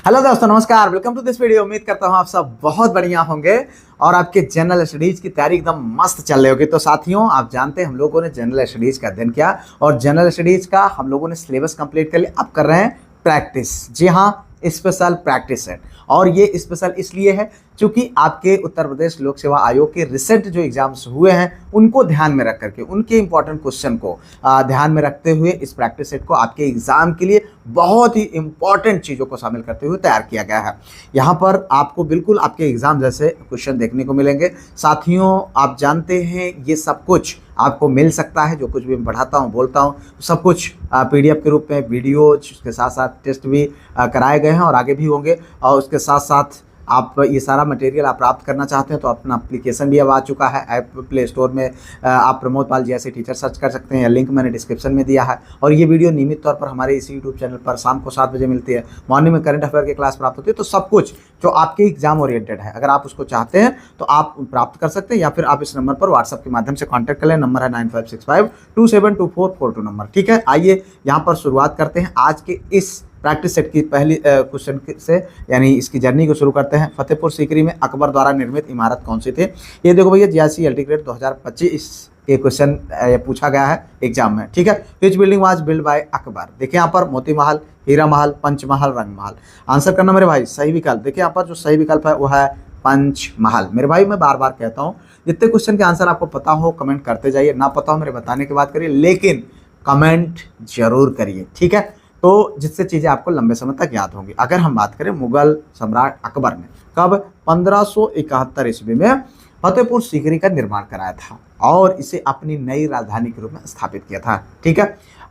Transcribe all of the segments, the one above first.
Hello दोस्तों, नमस्कार। Welcome to this video. उम्मीद करता हूँ आप सब बहुत बढ़िया होंगे और आपके जनरल स्टडीज की तैयारी एकदम मस्त चल रही होगी। तो साथियों, आप जानते हैं हम लोगों ने जनरल स्टडीज का अध्ययन किया और जनरल स्टडीज का हम लोगों ने सिलेबस कंप्लीट कर लिया। अब कर रहे हैं प्रैक्टिस। जी हाँ, स्पेशल प्रैक्टिस सेट। और ये स्पेशल इसलिए है क्योंकि आपके उत्तर प्रदेश लोक सेवा आयोग के रिसेंट जो एग्जाम्स हुए हैं उनको ध्यान में रख करके, उनके इंपॉर्टेंट क्वेश्चन को ध्यान में रखते हुए इस प्रैक्टिस सेट को आपके एग्जाम के लिए बहुत ही इंपॉर्टेंट चीज़ों को शामिल करते हुए तैयार किया गया है। यहाँ पर आपको बिल्कुल आपके एग्जाम जैसे क्वेश्चन देखने को मिलेंगे। साथियों, आप जानते हैं ये सब कुछ आपको मिल सकता है। जो कुछ भी मैं पढ़ाता हूँ, बोलता हूँ, सब कुछ पीडीएफ के रूप में, वीडियो, उसके साथ साथ टेस्ट भी कराए गए हैं और आगे भी होंगे। और उसके साथ साथ आप ये सारा मटेरियल आप प्राप्त करना चाहते हैं तो अपना एप्लीकेशन भी अब आ चुका है ऐप प्ले स्टोर में। आप प्रमोद पाल जी ऐसे टीचर सर्च कर सकते हैं, लिंक मैंने डिस्क्रिप्शन में दिया है। और ये वीडियो नियमित तौर पर हमारे इसी यूट्यूब चैनल पर शाम को 7 बजे मिलती है। मॉर्निंग में करंट अफेयर की क्लास प्राप्त होती है। तो सब कुछ जो आपके एग्जाम ओरिएंटेड है, अगर आप उसको चाहते हैं तो आप प्राप्त कर सकते हैं, या फिर आप इस नंबर पर व्हाट्सएप के माध्यम से कॉन्टैक्ट कर लें। नंबर है 9565272442 नंबर। ठीक है, आइए यहाँ पर शुरुआत करते हैं आज के इस प्रैक्टिस सेट की पहली क्वेश्चन से, यानी इसकी जर्नी को शुरू करते हैं। फतेहपुर सीकरी में अकबर द्वारा निर्मित इमारत कौन सी थी? ये देखो भैया, जीआईसी अल्टीग्रेड 2025 के क्वेश्चन पूछा गया है एग्जाम में। ठीक है, which building was build by Akbar? देखिए यहाँ पर मोती महल, हीरा महल, पंचमहल, रंग महल। आंसर करना मेरे भाई सही विकल्प। देखिए यहाँ पर जो सही विकल्प है वो है पंचमहल। मेरे भाई मैं बार बार कहता हूँ, जितने क्वेश्चन के आंसर आपको पता हो कमेंट करते जाइए, ना पता हो मेरे बताने की बात करिए, लेकिन कमेंट जरूर करिए। ठीक है, तो जिससे चीज़ें आपको लंबे समय तक याद होंगी। अगर हम बात करें मुगल सम्राट अकबर ने कब 1571 ईस्वी में फतेहपुर सीकरी का निर्माण कराया था और इसे अपनी नई राजधानी के रूप में स्थापित किया था। ठीक है,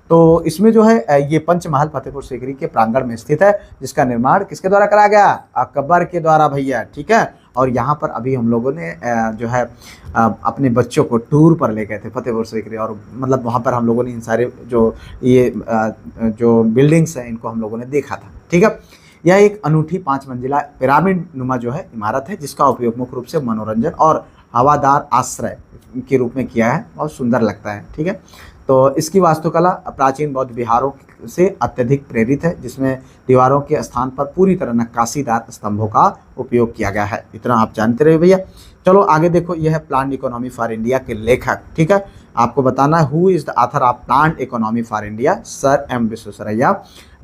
तो इसमें जो है ये पंचमहल फतेहपुर सीकरी के प्रांगण में स्थित है, जिसका निर्माण किसके द्वारा कराया गया? अकबर के द्वारा भैया। ठीक है, और यहाँ पर अभी हम लोगों ने जो है अपने बच्चों को टूर पर ले गए थे फतेहपुर सीकरी, और मतलब वहाँ पर हम लोगों ने इन सारे जो जो बिल्डिंग्स हैं इनको हम लोगों ने देखा था। ठीक है, यह एक अनूठी 5 मंजिला पिरामिड नुमा जो है इमारत है, जिसका उपयोग मुख्य रूप से मनोरंजन और हवादार आश्रय के रूप में किया है। बहुत सुंदर लगता है। ठीक है, तो इसकी वास्तुकला प्राचीन बौद्ध विहारों से अत्यधिक प्रेरित है, जिसमें दीवारों के स्थान पर पूरी तरह नक्काशीदार स्तंभों का उपयोग किया गया है। इतना आप जानते रहे भैया। चलो आगे देखो, यह है प्लान्ड इकोनॉमी फॉर इंडिया के लेखक। ठीक है, आपको बताना है who is the author of planned economy for India? Sir M Visvesvaraya,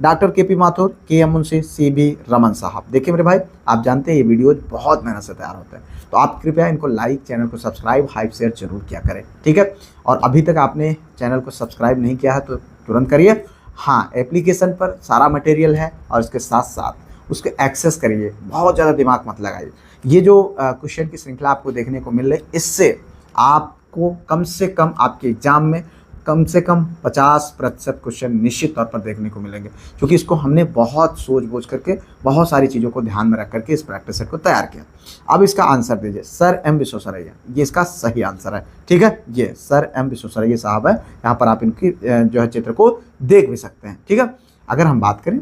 doctor K P Mathur, K M Munshi, C B Raman sahab. देखिए मेरे भाई, आप जानते हैं ये वीडियोज बहुत मेहनत से तैयार होते हैं, तो आप कृपया इनको लाइक, चैनल को सब्सक्राइब, हाइप, शेयर जरूर किया करें। ठीक है, और अभी तक आपने चैनल को सब्सक्राइब नहीं किया है तो तुरंत करिए। हाँ, एप्लीकेशन पर सारा मटेरियल है और इसके साथ साथ उसको एक्सेस करिए, बहुत ज़्यादा दिमाग मत लगाइए। ये जो क्वेश्चन की श्रृंखला आपको देखने को मिल रही है, इससे आपको कम से कम आपके एग्जाम में कम से कम 50% क्वेश्चन निश्चित तौर पर देखने को मिलेंगे, क्योंकि इसको हमने बहुत सोच बूझ करके, बहुत सारी चीज़ों को ध्यान में रख करके इस प्रैक्टिस सेट को तैयार किया। अब इसका आंसर दीजिए। सर एम विश्वेश्वरैया, ये इसका सही आंसर है। ठीक है, ये सर एम विश्वेश्वरैया साहब है। यहाँ पर आप इनकी जो है चित्र को देख भी सकते हैं। ठीक है, अगर हम बात करें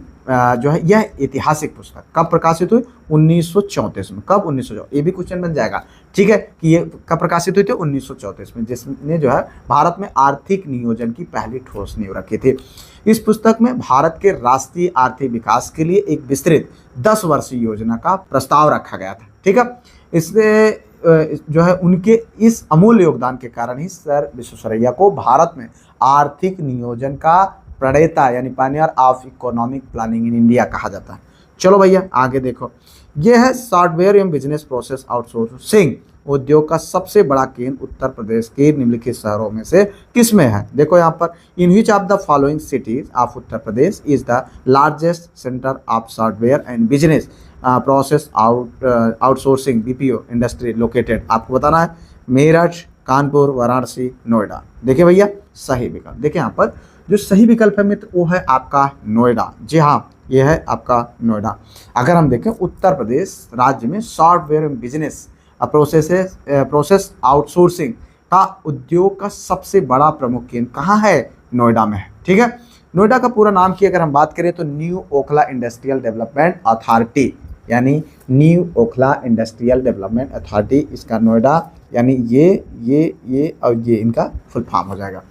जो है यह ऐतिहासिक पुस्तक कब प्रकाशित हुई? 1934 में। कब? 1934। ये भी क्वेश्चन बन जाएगा। ठीक है, कि ये कब प्रकाशित हुई थी? 1934 में, जिसने जो है भारत में आर्थिक नियोजन की पहली ठोस नींव रखी थी। इस पुस्तक में भारत के राष्ट्रीय आर्थिक विकास के लिए एक विस्तृत 10 वर्षीय योजना का प्रस्ताव रखा गया था। ठीक है, इससे जो है उनके इस अमूल्य योगदान के कारण ही सर विश्वेश्वरैया को भारत में आर्थिक नियोजन का प्रणेता यानी Pioneer of economic planning in India कहा जाता है। चलो भैया आगे देखो, यह है सॉफ्टवेयर एवं बिजनेस प्रोसेस आउटसोर्सिंग उद्योग का सबसे बड़ा केंद्र उत्तर प्रदेश के निम्नलिखित शहरों में से किस में है? देखो यहाँ पर, in which of the following cities of Uttar Pradesh is the largest centre of software and business process outsourcing BPO industry located? आपको बताना है मेरठ, कानपुर, वाराणसी, नोएडा। देखिए भैया सही विकल्प। देखिए यहाँ पर जो सही विकल्प है मित्र वो है आपका नोएडा। जी हाँ, ये है आपका नोएडा। अगर हम देखें उत्तर प्रदेश राज्य में सॉफ्टवेयर बिजनेस प्रोसेस आउटसोर्सिंग का उद्योग का सबसे बड़ा प्रमुख केंद्र कहाँ है? नोएडा में है। ठीक है, नोएडा का पूरा नाम की अगर हम बात करें तो New Okhla Industrial Development Authority, यानी New Okhla Industrial Development Authority, इसका नोएडा यानी ये और ये इनका फुल फॉर्म हो जाएगा।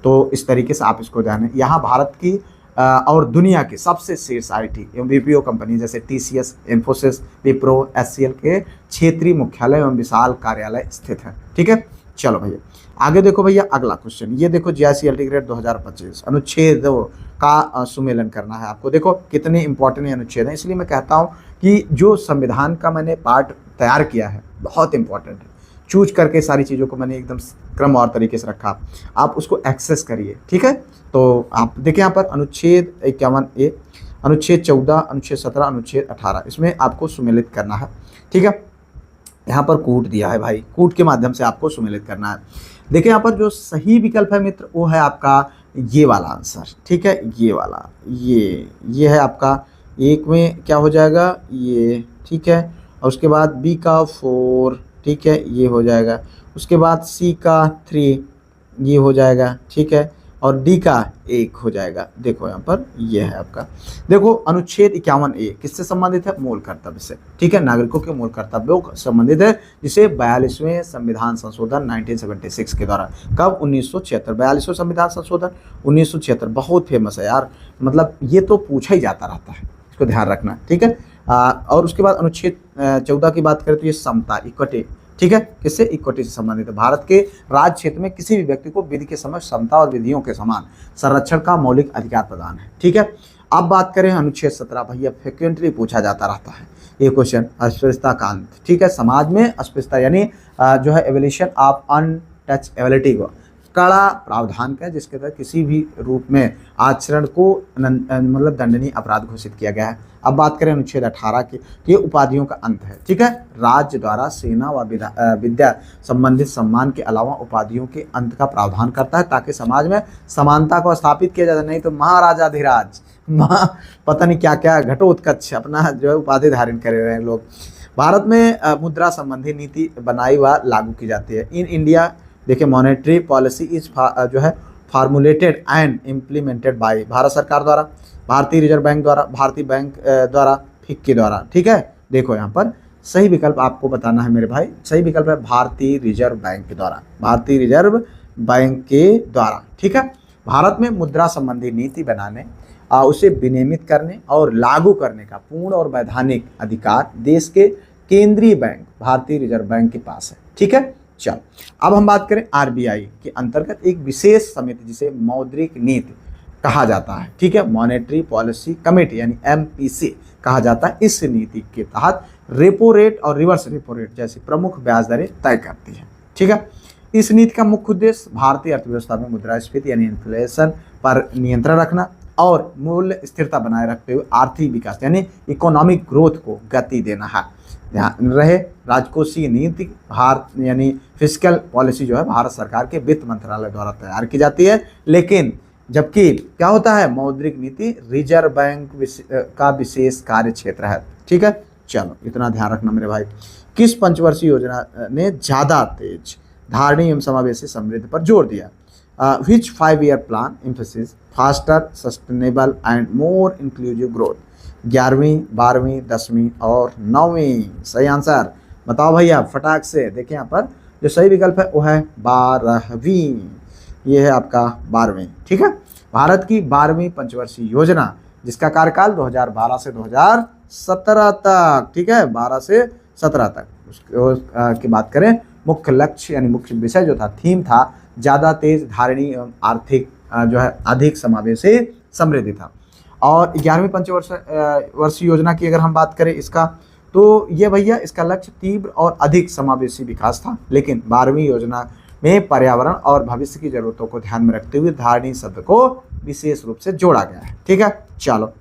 तो इस तरीके से आप इसको जानें। यहाँ भारत की और दुनिया की सबसे शीर्ष आईटी एवं बीपीओ कंपनी जैसे टीसीएस, इन्फोसिस, विप्रो, एचसीएल के क्षेत्रीय मुख्यालय एवं विशाल कार्यालय स्थित है। ठीक है, चलो भैया आगे देखो भैया अगला क्वेश्चन, ये देखो जीआईसी ग्रेड 2025 अनुच्छेद का सुमेलन करना है आपको। देखो कितने इंपॉर्टेंट अनुच्छेद हैं, इसलिए मैं कहता हूँ कि जो संविधान का मैंने पार्ट तैयार किया है बहुत इंपॉर्टेंट है। चूज करके सारी चीज़ों को मैंने एकदम क्रम और तरीके से रखा, आप उसको एक्सेस करिए। ठीक है, तो आप देखिए यहाँ पर अनुच्छेद 51A, अनुच्छेद 14, अनुच्छेद 17, अनुच्छेद 18, इसमें आपको सुमेलित करना है। ठीक है, यहाँ पर कूट दिया है भाई, कूट के माध्यम से आपको सुमेलित करना है। देखिए यहाँ पर जो सही विकल्प है मित्र वो है आपका ये वाला आंसर। ठीक है, ये वाला, ये है आपका एक में क्या हो जाएगा ये। ठीक है, और उसके बाद बी का 4, ठीक है ये हो जाएगा, उसके बाद सी का 3 ये हो जाएगा। ठीक है, और डी का 1 हो जाएगा। देखो यहाँ पर ये है आपका, देखो अनुच्छेद 51A किससे संबंधित है, मूल कर्तव्य से। ठीक है, नागरिकों के मूल कर्तव्यों से संबंधित है, जिसे 42वें संविधान संशोधन 1976 के द्वारा, कब 1976, 42वें संविधान संशोधन 1976, बहुत फेमस है यार, मतलब ये तो पूछा ही जाता रहता है, इसको ध्यान रखना। ठीक है, और उसके बाद अनुच्छेद 14 की बात करें तो ये समता, इक्विटी। ठीक है, किससे, इक्विटी से संबंधित है। भारत के राज्य क्षेत्र में किसी भी व्यक्ति को विधि के समक्ष समता और विधियों के समान संरक्षण का मौलिक अधिकार प्रदान है। ठीक है, अब बात करें अनुच्छेद 17, भैया फ्रिक्वेंटली पूछा जाता रहता है ये क्वेश्चन, अस्पृश्यता का अंत। ठीक है, समाज में अस्पृश्यता यानी जो है एवोल्यूशन ऑफ अनटचएबिलिटी को कड़ा प्रावधान का, जिसके तहत किसी भी रूप में आचरण को मतलब दंडनीय अपराध घोषित किया गया है। अब बात करें अनुच्छेद 18 की, ये उपाधियों का अंत है। ठीक है, राज्य द्वारा सेना व विद्या संबंधित सम्मान के अलावा उपाधियों के अंत का प्रावधान करता है, ताकि समाज में समानता को स्थापित किया जाए। नहीं तो महाराजाधिराज पता नहीं क्या क्या घटोत्कच अपना जो है उपाधि धारण करे रहे लोग। भारत में मुद्रा संबंधी नीति बनाई व लागू की जाती है। इन इंडिया देखिए मॉनेटरी पॉलिसी इज जो है formulated and implemented by Bharat सरकार द्वारा, भारतीय रिजर्व बैंक द्वारा, भारतीय बैंक द्वारा, फिक्की के द्वारा। ठीक है, देखो यहाँ पर सही विकल्प आपको बताना है मेरे भाई, सही विकल्प है भारतीय रिजर्व बैंक के द्वारा, भारतीय रिजर्व बैंक के द्वारा। ठीक है, भारत में मुद्रा संबंधी नीति बनाने, उसे विनियमित करने और लागू करने का पूर्ण और वैधानिक अधिकार देश के केंद्रीय बैंक भारतीय रिजर्व बैंक के पास है। ठीक है, चलो अब हम बात करें आरबीआई के अंतर्गत एक विशेष समिति जिसे मौद्रिक नीति कहा जाता है। ठीक है, मॉनेटरी पॉलिसी कमेटी यानी एमपीसी कहा जाता है। इस नीति के तहत रेपो रेट और रिवर्स रेपो रेट जैसी प्रमुख ब्याज दरें तय करती है। ठीक है, इस नीति का मुख्य उद्देश्य भारतीय अर्थव्यवस्था में मुद्रास्फीति यानी इन्फ्लेशन पर नियंत्रण रखना और मूल्य स्थिरता बनाए रखते हुए आर्थिक विकास यानी इकोनॉमिक ग्रोथ को गति देना है। ध्यान रहे, राजकोषीय नीति भारत यानी फिस्कल पॉलिसी जो है भारत सरकार के वित्त मंत्रालय द्वारा तैयार की जाती है, लेकिन जबकि क्या होता है मौद्रिक नीति रिजर्व बैंक का विशेष कार्य क्षेत्र है। ठीक है, चलो इतना ध्यान रखना मेरे भाई। किस पंचवर्षीय योजना ने ज़्यादा तेज धारणी एवं समावेशी समृद्धि पर जोर दिया? Which 5-year plan emphasizes faster, sustainable and more inclusive growth? 11वीं, 12वीं, 10वीं और 9वीं? सही आंसर बताओ भैया फटाक से। देखिए यहाँ पर जो सही विकल्प है वो है 12वीं, ये है आपका 12वीं। ठीक है, भारत की 12वीं पंचवर्षीय योजना जिसका कार्यकाल 2012 से 2017 तक, ठीक है 12 से 17 तक, उसकी बात करें मुख्य लक्ष्य यानी मुख्य विषय जो था, थीम था ज़्यादा तेज धारणी एवं आर्थिक जो है अधिक समावेशी समृद्धि था। और 11वीं पंचवर्षीय योजना की अगर हम बात करें इसका, तो ये भैया इसका लक्ष्य तीव्र और अधिक समावेशी विकास था, लेकिन 12वीं योजना में पर्यावरण और भविष्य की जरूरतों को ध्यान में रखते हुए धारणी शब्द को विशेष रूप से जोड़ा गया है। ठीक है, चलो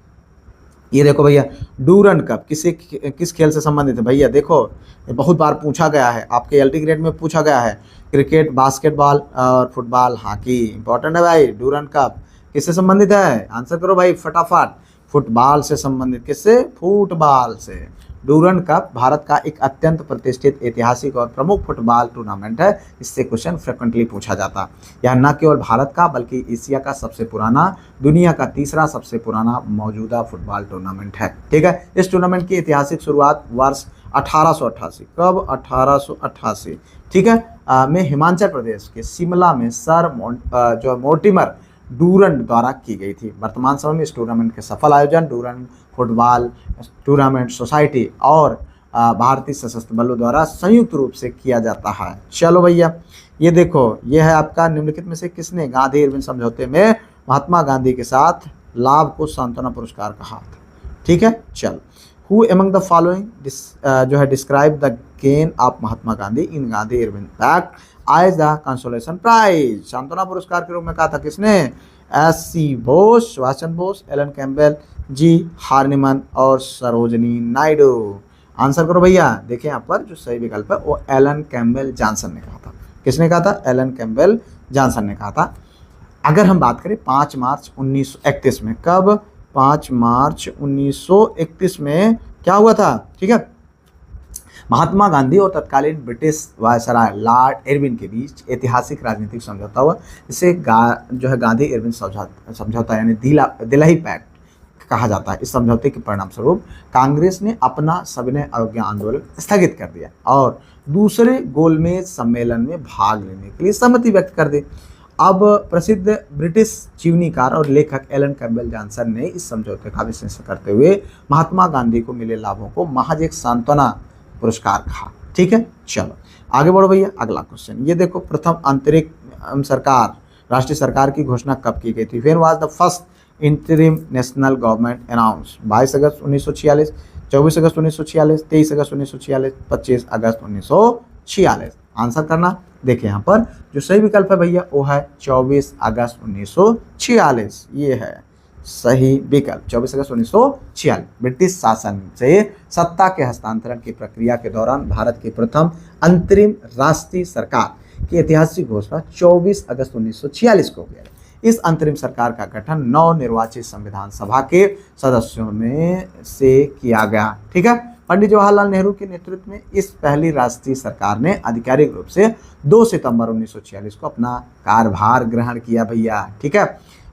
ये देखो भैया डूरंड कप किस खेल से संबंधित है? भैया देखो बहुत बार पूछा गया है, आपके एलटी ग्रेड में पूछा गया है। क्रिकेट, बास्केटबॉल और फुटबॉल, हॉकी इंपॉर्टेंट है भाई। डूरंड कप किससे संबंधित है? आंसर करो भाई फटाफट। फुटबॉल से संबंधित, किससे? फुटबॉल से। डूरंड कप भारत का एक अत्यंत प्रतिष्ठित ऐतिहासिक और प्रमुख फुटबॉल टूर्नामेंट है। इससे क्वेश्चन फ्रिक्वेंटली पूछा जाता। यह न केवल भारत का बल्कि एशिया का सबसे पुराना, दुनिया का तीसरा सबसे पुराना मौजूदा फुटबॉल टूर्नामेंट है। ठीक है, इस टूर्नामेंट की ऐतिहासिक शुरुआत वर्ष 1888, कब? 1888, ठीक है, में हिमाचल प्रदेश के शिमला में सर जो मोर्टिमर डूरंड द्वारा की गई थी। वर्तमान समय में इस टूर्नामेंट के सफल आयोजन डूरंड फुटबॉल टूर्नामेंट सोसाइटी और भारतीय सशस्त्र बलों द्वारा संयुक्त रूप से किया जाता है। चलो भैया, ये देखो, ये है आपका निम्नलिखित में से किसने गांधी इरविन समझौते में महात्मा गांधी के साथ लाभ को सांत्वना पुरस्कार कहा था। ठीक है, चलो, हु एमंग द फॉलोइंग जो है describe the gain of Mahatma Gandhi in Gandhi Irwin pact as the consolation prize. सांत्वना पुरस्कार के रूप में कहा था किसने? S C. Bose, Subhash Chandra Bose, Alan Campbell, G Horniman और सरोजनी नायडू। आंसर करो भैया। देखिए यहाँ पर जो सही विकल्प है वो एलन कैम्पबेल जॉनसन ने कहा था। किसने कहा था? एलन कैम्पबेल जॉनसन ने कहा था। अगर हम बात करें 5 मार्च 1931 में, कब? 5 मार्च 1931 में क्या हुआ था? ठीक है, महात्मा गांधी और तत्कालीन ब्रिटिश वायसराय लॉर्ड इरविन के बीच ऐतिहासिक राजनीतिक समझौता हुआ। इसे जो है गांधी इरविन समझौता यानी दिल्ली पैक्ट कहा जाता है। इस समझौते के परिणाम स्वरूप कांग्रेस ने अपना सविनय अवज्ञा आंदोलन स्थगित कर दिया और दूसरे गोलमेज सम्मेलन में भाग लेने के लिए सहमति व्यक्त कर दी। अब प्रसिद्ध ब्रिटिश जीवनीकार और लेखक एलन कैम्पबेल जॉनसन ने इस समझौते का विश्लेषण करते हुए महात्मा गांधी को मिले लाभों को महज एक सांत्वना पुरस्कार कहा। ठीक है, चलो आगे बढ़ो भैया। अगला क्वेश्चन ये देखो, प्रथम अंतरिम सरकार राष्ट्रीय सरकार की घोषणा कब की गई थी? When was the first interim national government announce? 22 August 1946, 24 August 1946, 23 August 1946, 25 August 1946। Answer करना। देखिए यहाँ पर जो सही विकल्प है भैया वो है 24 अगस्त 1946। ये है सही विकल्प, 24 अगस्त 1946। ब्रिटिश शासन से सत्ता के हस्तांतरण की प्रक्रिया के दौरान भारत की प्रथम अंतरिम राष्ट्रीय सरकार की ऐतिहासिक घोषणा 24 अगस्त 1946 को किया। इस अंतरिम सरकार का गठन नवनिर्वाचित संविधान सभा के सदस्यों में से किया गया। ठीक है, पंडित जवाहरलाल नेहरू के नेतृत्व में इस पहली राष्ट्रीय सरकार ने आधिकारिक रूप से 2 सितंबर 1946 को अपना कार्यभार ग्रहण किया भैया। ठीक है,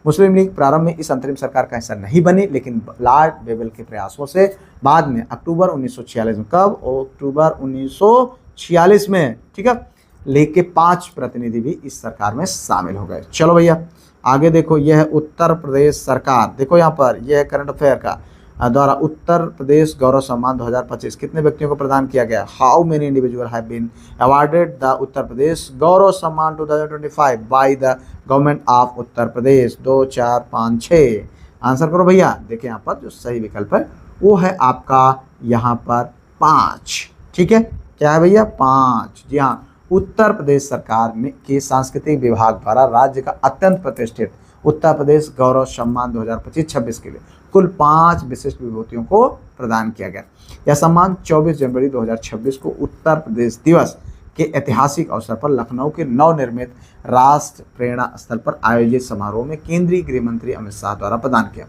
मुस्लिम लीग प्रारंभ में इस अंतरिम सरकार का हिस्सा नहीं बनी, लेकिन लॉर्ड बेबल के प्रयासों से बाद में अक्टूबर 1946 में, कब? अक्टूबर 1946 में, ठीक है, लेके 5 प्रतिनिधि भी इस सरकार में शामिल हो गए। चलो भैया आगे देखो, यह है उत्तर प्रदेश सरकार। देखो यहाँ पर यह है करंट अफेयर का द्वारा उत्तर प्रदेश गौरव सम्मान 2025 कितने व्यक्तियों को प्रदान किया गया? How many individual have been awarded the Uttar Pradesh Gaurav Samman 2025 by the government of Uttar Pradesh? 2, 4, 5, 6। Answer करो भैया। देखिए यहाँ पर जो सही विकल्प है वो है आपका यहाँ पर 5। ठीक है, क्या है भैया? 5। जी हाँ, उत्तर प्रदेश सरकार ने के सांस्कृतिक विभाग द्वारा राज्य का अत्यंत प्रतिष्ठित उत्तर प्रदेश गौरव सम्मान 2025-26 के लिए कुल 5 विशिष्ट विभूतियों को प्रदान किया गया। यह सम्मान 24 जनवरी 2026 को उत्तर प्रदेश दिवस के ऐतिहासिक अवसर पर लखनऊ के नवनिर्मित राष्ट्र प्रेरणा स्थल पर आयोजित समारोह में केंद्रीय गृह मंत्री अमित शाह द्वारा प्रदान किया।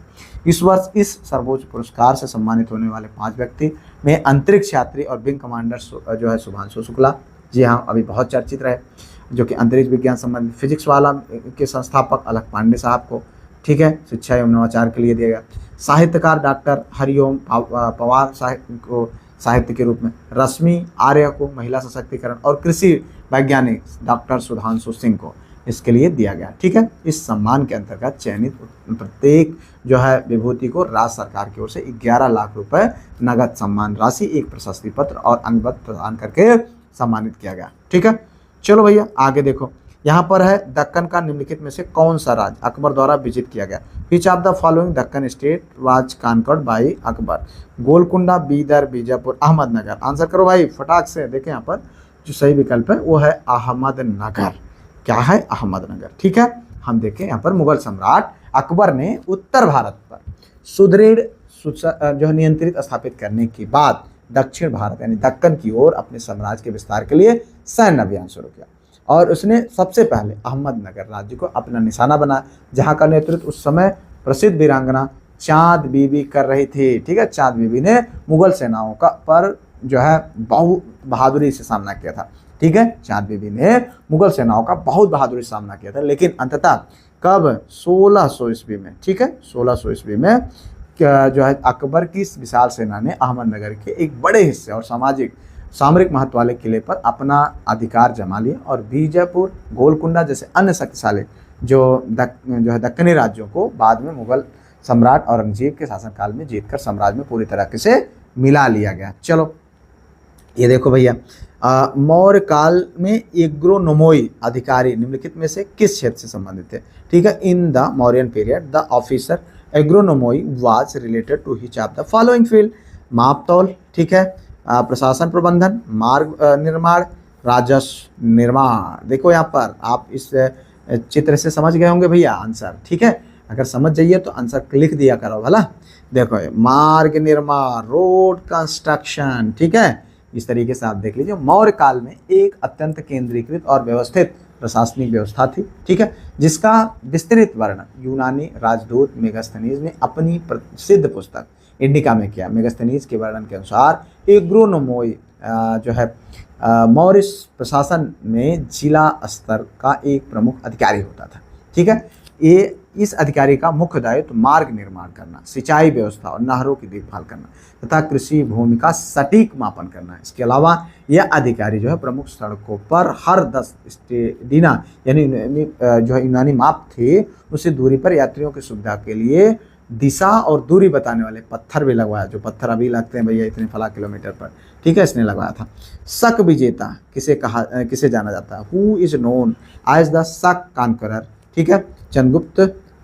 इस वर्ष इस सर्वोच्च पुरस्कार से सम्मानित होने वाले 5 व्यक्ति में अंतरिक्ष यात्री और विंग कमांडर जो है शुभांशु शुक्ला, जी हाँ अभी बहुत चर्चित रहे, जो कि अंतरिक्ष विज्ञान संबंधित फिजिक्स वाला के संस्थापक अलख पांडे साहब को, ठीक है, शिक्षा एवं नवाचार के लिए दिया गया। साहित्यकार डॉक्टर हरिओम पवार को साहित्य के रूप में, रश्मि आर्य को महिला सशक्तिकरण और कृषि वैज्ञानिक डॉक्टर सुधांशु सिंह को इसके लिए दिया गया। ठीक है, इस सम्मान के अंतर्गत चयनित प्रत्येक जो है विभूति को राज्य सरकार की ओर से 11 लाख रुपए नगद सम्मान राशि, एक प्रशस्ति पत्र और अंग पत्र प्रदान करके सम्मानित किया गया। ठीक है, चलो भैया आगे देखो, यहाँ पर है दक्कन का निम्नलिखित में से कौन सा राज्य अकबर द्वारा विजिट किया गया? Which of the following Deccan state was conquered by Akbar? Golconda, Bidar, Bijapur, Ahmednagar. Answer करो भाई फटाक से। देखें यहाँ पर जो सही विकल्प है वो है अहमदनगर। क्या है? अहमदनगर। ठीक है, हम देखें यहाँ पर मुगल सम्राट अकबर ने उत्तर भारत पर सुदृढ़ जो है नियंत्रित स्थापित करने के बाद दक्षिण भारत यानी दक्कन की ओर अपने साम्राज्य के विस्तार के लिए सैन्य अभियान शुरू किया और उसने सबसे पहले अहमदनगर राज्य को अपना निशाना बनाया, जहां का नेतृत्व उस समय प्रसिद्ध वीरांगना चांद बीबी कर रही थी। ठीक है, चांद बीबी ने मुगल सेनाओं का पर जो है बहुत बहादुरी से सामना किया था। ठीक है, चांद बीबी ने मुगल सेनाओं का बहुत बहादुरी से सामना किया था, लेकिन अंततः कब? 1600 ईस्वी में। ठीक है, 1600 ईस्वी में जो है अकबर की विशाल सेना ने अहमदनगर के एक बड़े हिस्से और सामरिक महत्व वाले किले पर अपना अधिकार जमा लिया और बीजापुर, गोलकुंडा जैसे अन्य शक्तिशाली जो है दक्कनी राज्यों को बाद में मुगल सम्राट औरंगजेब के शासनकाल में जीतकर साम्राज्य में पूरी तरीके से मिला लिया गया। चलो ये देखो भैया, मौर्य काल में एग्रोनोमोई अधिकारी निम्नलिखित में से किस क्षेत्र से संबंधित थे? ठीक है, in the Mauryan period the officer agronomoi was related to which of the following field. मापतौल, ठीक है, प्रशासन प्रबंधन, मार्ग निर्माण, राजस्व निर्माण। देखो यहाँ पर आप इस चित्र से समझ गए होंगे भैया आंसर, ठीक है। अगर समझ जाइए तो आंसर लिख दिया करो भला। देखो मार्ग निर्माण, रोड कंस्ट्रक्शन, ठीक है। इस तरीके से आप देख लीजिए, मौर्य काल में एक अत्यंत केंद्रीकृत और व्यवस्थित प्रशासनिक व्यवस्था थी, ठीक है, जिसका विस्तृत वर्णन यूनानी राजदूत मेगास्थनीज ने अपनी प्रसिद्ध पुस्तक इंडिका में किया। मेगास्थनीज के वर्णन के अनुसार एग्रोनोमोई जो है मौर्य प्रशासन में जिला स्तर का एक प्रमुख अधिकारी होता था, ठीक है। ये इस अधिकारी का मुख्य दायित्व मार्ग निर्माण करना, सिंचाई व्यवस्था और नहरों की देखभाल करना तथा कृषि भूमि का सटीक मापन करना है। इसके अलावा यह अधिकारी जो है प्रमुख सड़कों पर हर 10 स्टेडिना यानी जो है यूनानी माप थे उससे दूरी पर यात्रियों की सुविधा के लिए दिशा और दूरी बताने वाले पत्थर भी लगवाया, जो पत्थर अभी लगते हैं भैया इतने फला किलोमीटर पर, ठीक है, इसने लगवाया था। शक विजेता किसे जाना जाता है? Who is known as the Shaka conqueror, ठीक है। चंद्रगुप्त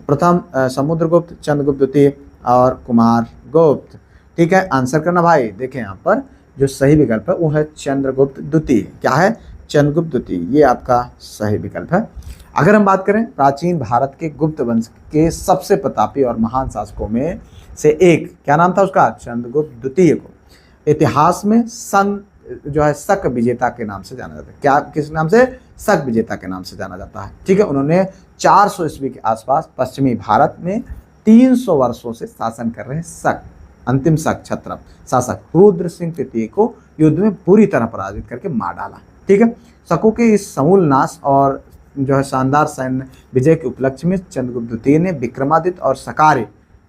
प्रथम, समुद्रगुप्त, चंद्रगुप्त द्वितीय और कुमार गुप्त, ठीक है। आंसर करना भाई। देखें यहाँ पर जो सही विकल्प है वो है चंद्रगुप्त द्वितीय। क्या है? चंद्रगुप्त द्वितीय, ये आपका सही विकल्प है। अगर हम बात करें प्राचीन भारत के गुप्त वंश के सबसे प्रतापी और महान शासकों में से एक, क्या नाम था उसका? चंद्रगुप्त द्वितीय को इतिहास में जो है शक विजेता के नाम से जाना जाता है। क्या, किस नाम से? शक विजेता के नाम से जाना जाता है, ठीक है। उन्होंने 400 ईस्वी के आसपास पश्चिमी भारत में 300 वर्षों से शासन कर रहे शक, अंतिम शक क्षत्रप शासक रुद्र सिंह तृतीय को युद्ध में पूरी तरह पराजित करके मार डाला, ठीक है। शकों के इस समूल नाश और जो है शानदार सैन्य विजय के उपलक्ष्य में चंद्रगुप्त द्वितीय ने विक्रमादित्य और सकारी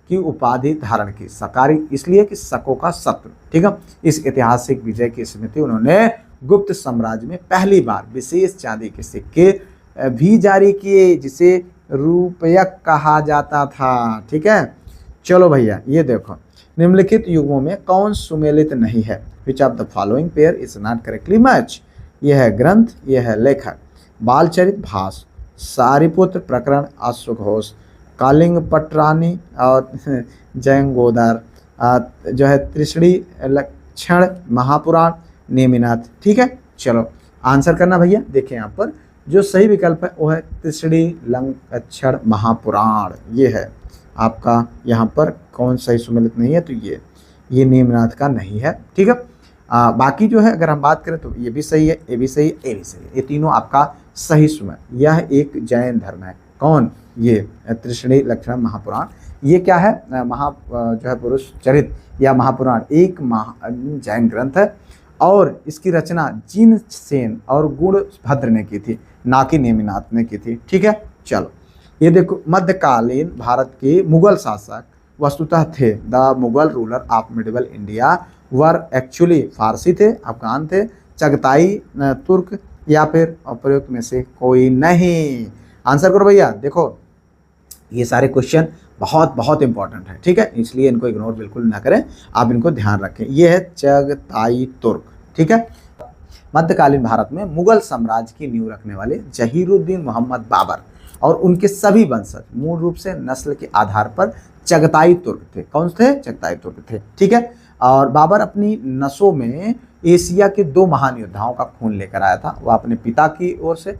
की उपाधि धारण की। सकारी इसलिए कि शकों का शत्रु, ठीक है। इस ऐतिहासिक विजय की स्मृति उन्होंने गुप्त साम्राज्य में पहली बार विशेष चांदी के सिक्के भी जारी किए, जिसे रुपयक कहा जाता था, ठीक है। चलो भैया ये देखो, निम्नलिखित युगों में कौन सुमेलित नहीं है? विच of the following pair is not correctly match? यह है ग्रंथ, यह है लेखक। बालचरित भाष, सारिपुत्र प्रकरण, अश्वघोष, कालिंग पटरानी और जयंगोदर, जो है त्रिशणी लक्षण, महापुराण, नेमिनाथ, ठीक है। चलो आंसर करना भैया। देखिए यहाँ पर जो सही विकल्प है वो है त्रिशणी लक्षण महापुराण, ये है आपका। यहाँ पर कौन सही सुमेलित नहीं है? तो ये नेमिनाथ का नहीं है, ठीक है। बाकी जो है अगर हम बात करें तो ये भी सही है, ये भी सही है, ये भी सही है, ये तीनों आपका सही सुमेल। यह एक जैन धर्म है। कौन? ये त्रिशणी लक्षण महापुराण। ये क्या है? जो है पुरुष चरित या महापुराण एक जैन ग्रंथ है और इसकी रचना जिन सेन और गुणभद्र ने की थी, ना कि नेमिनाथ ने की थी, ठीक है। चलो ये देखो, मध्यकालीन भारत के मुगल शासक वस्तुतः थे the Mughal ruler of medieval India were actually फारसी थे, अफगान थे, चगताई, तुर्क या फिर प्रयुक्त में से कोई नहीं। आंसर करो भैया। देखो ये सारे क्वेश्चन बहुत बहुत इंपॉर्टेंट है, ठीक है, इसलिए इनको इग्नोर बिल्कुल ना करें, आप इनको ध्यान रखें। ये है चगताई तुर्क, ठीक है। मध्यकालीन भारत में मुगल साम्राज्य की नींव रखने वाले जहीरुद्दीन मोहम्मद बाबर और उनके सभी वंशज मूल रूप से नस्ल के आधार पर चगताई तुर्क थे। कौन थे? चगताई तुर्क थे, ठीक है। और बाबर अपनी नसों में एशिया के 2 महान योद्धाओं का खून लेकर आया था। वह अपने पिता की ओर से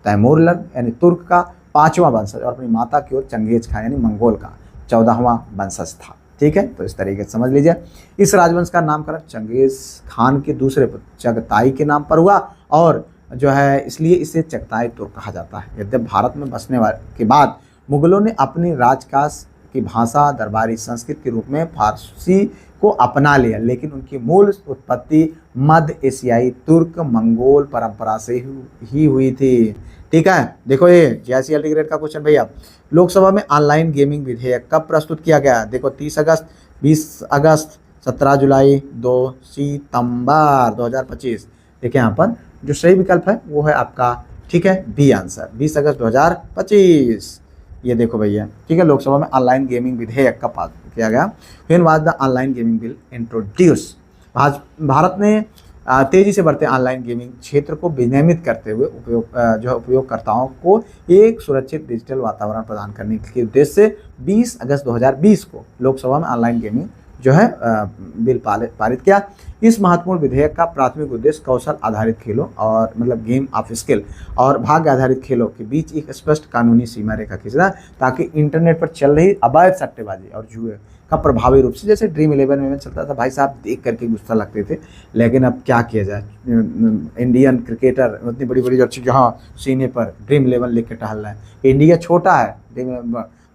तैमूरलंग यानी तुर्क का 5वां वंशज और अपनी माता की ओर चंगेज खान यानी मंगोल का 14वां वंशज था, ठीक है। तो इस तरीके से समझ लीजिए। इस राजवंश का नामकरण चंगेज खान के दूसरे पुत्र चगताई के नाम पर हुआ और जो है इसलिए इसे चगताई तुर्क कहा जाता है। यद्यपि भारत में बसने के बाद मुगलों ने अपनी राजकाज की भाषा दरबारी संस्कृत के रूप में फारसी को अपना लिया, लेकिन उनकी मूल उत्पत्ति मध्य एशियाई तुर्क मंगोल परंपरा से ही हुई थी, ठीक है। देखो ये JCLT ग्रेड का क्वेश्चन भैया। लोकसभा में ऑनलाइन गेमिंग विधेयक कब प्रस्तुत किया गया? देखो 30 अगस्त, 20 अगस्त, 17 जुलाई, 2 सितंबर 2025। देखिए यहाँ पर जो सही विकल्प है वो है आपका ठीक है, बी आंसर 20 अगस्त 2025। ये देखो भैया, ठीक है, लोकसभा में ऑनलाइन गेमिंग विधेयक का पास किया गया। When was the online gaming bill introduce. आज भारत ने तेजी से बढ़ते ऑनलाइन गेमिंग क्षेत्र को विनियमित करते हुए उपयोगकर्ताओं को एक सुरक्षित डिजिटल वातावरण प्रदान करने के उद्देश्य से 20 अगस्त 2020 को लोकसभा में ऑनलाइन गेमिंग जो है बिल पारित किया। इस महत्वपूर्ण विधेयक का प्राथमिक उद्देश्य कौशल आधारित खेलों और मतलब गेम ऑफ स्किल और भाग्य आधारित खेलों के बीच एक स्पष्ट कानूनी सीमा रेखा खींचना, ताकि इंटरनेट पर चल रही अवैध सट्टेबाजी और जुए का प्रभावी रूप से, जैसे ड्रीम 11 में चलता था भाई साहब, देख करके गुस्सा लगते थे। लेकिन अब क्या किया जाए, इंडियन क्रिकेटर उतनी बड़ी बड़ी जर्सी जहाँ सीने पर ड्रीम 11 लेके टहल रहे हैं। इंडिया छोटा है,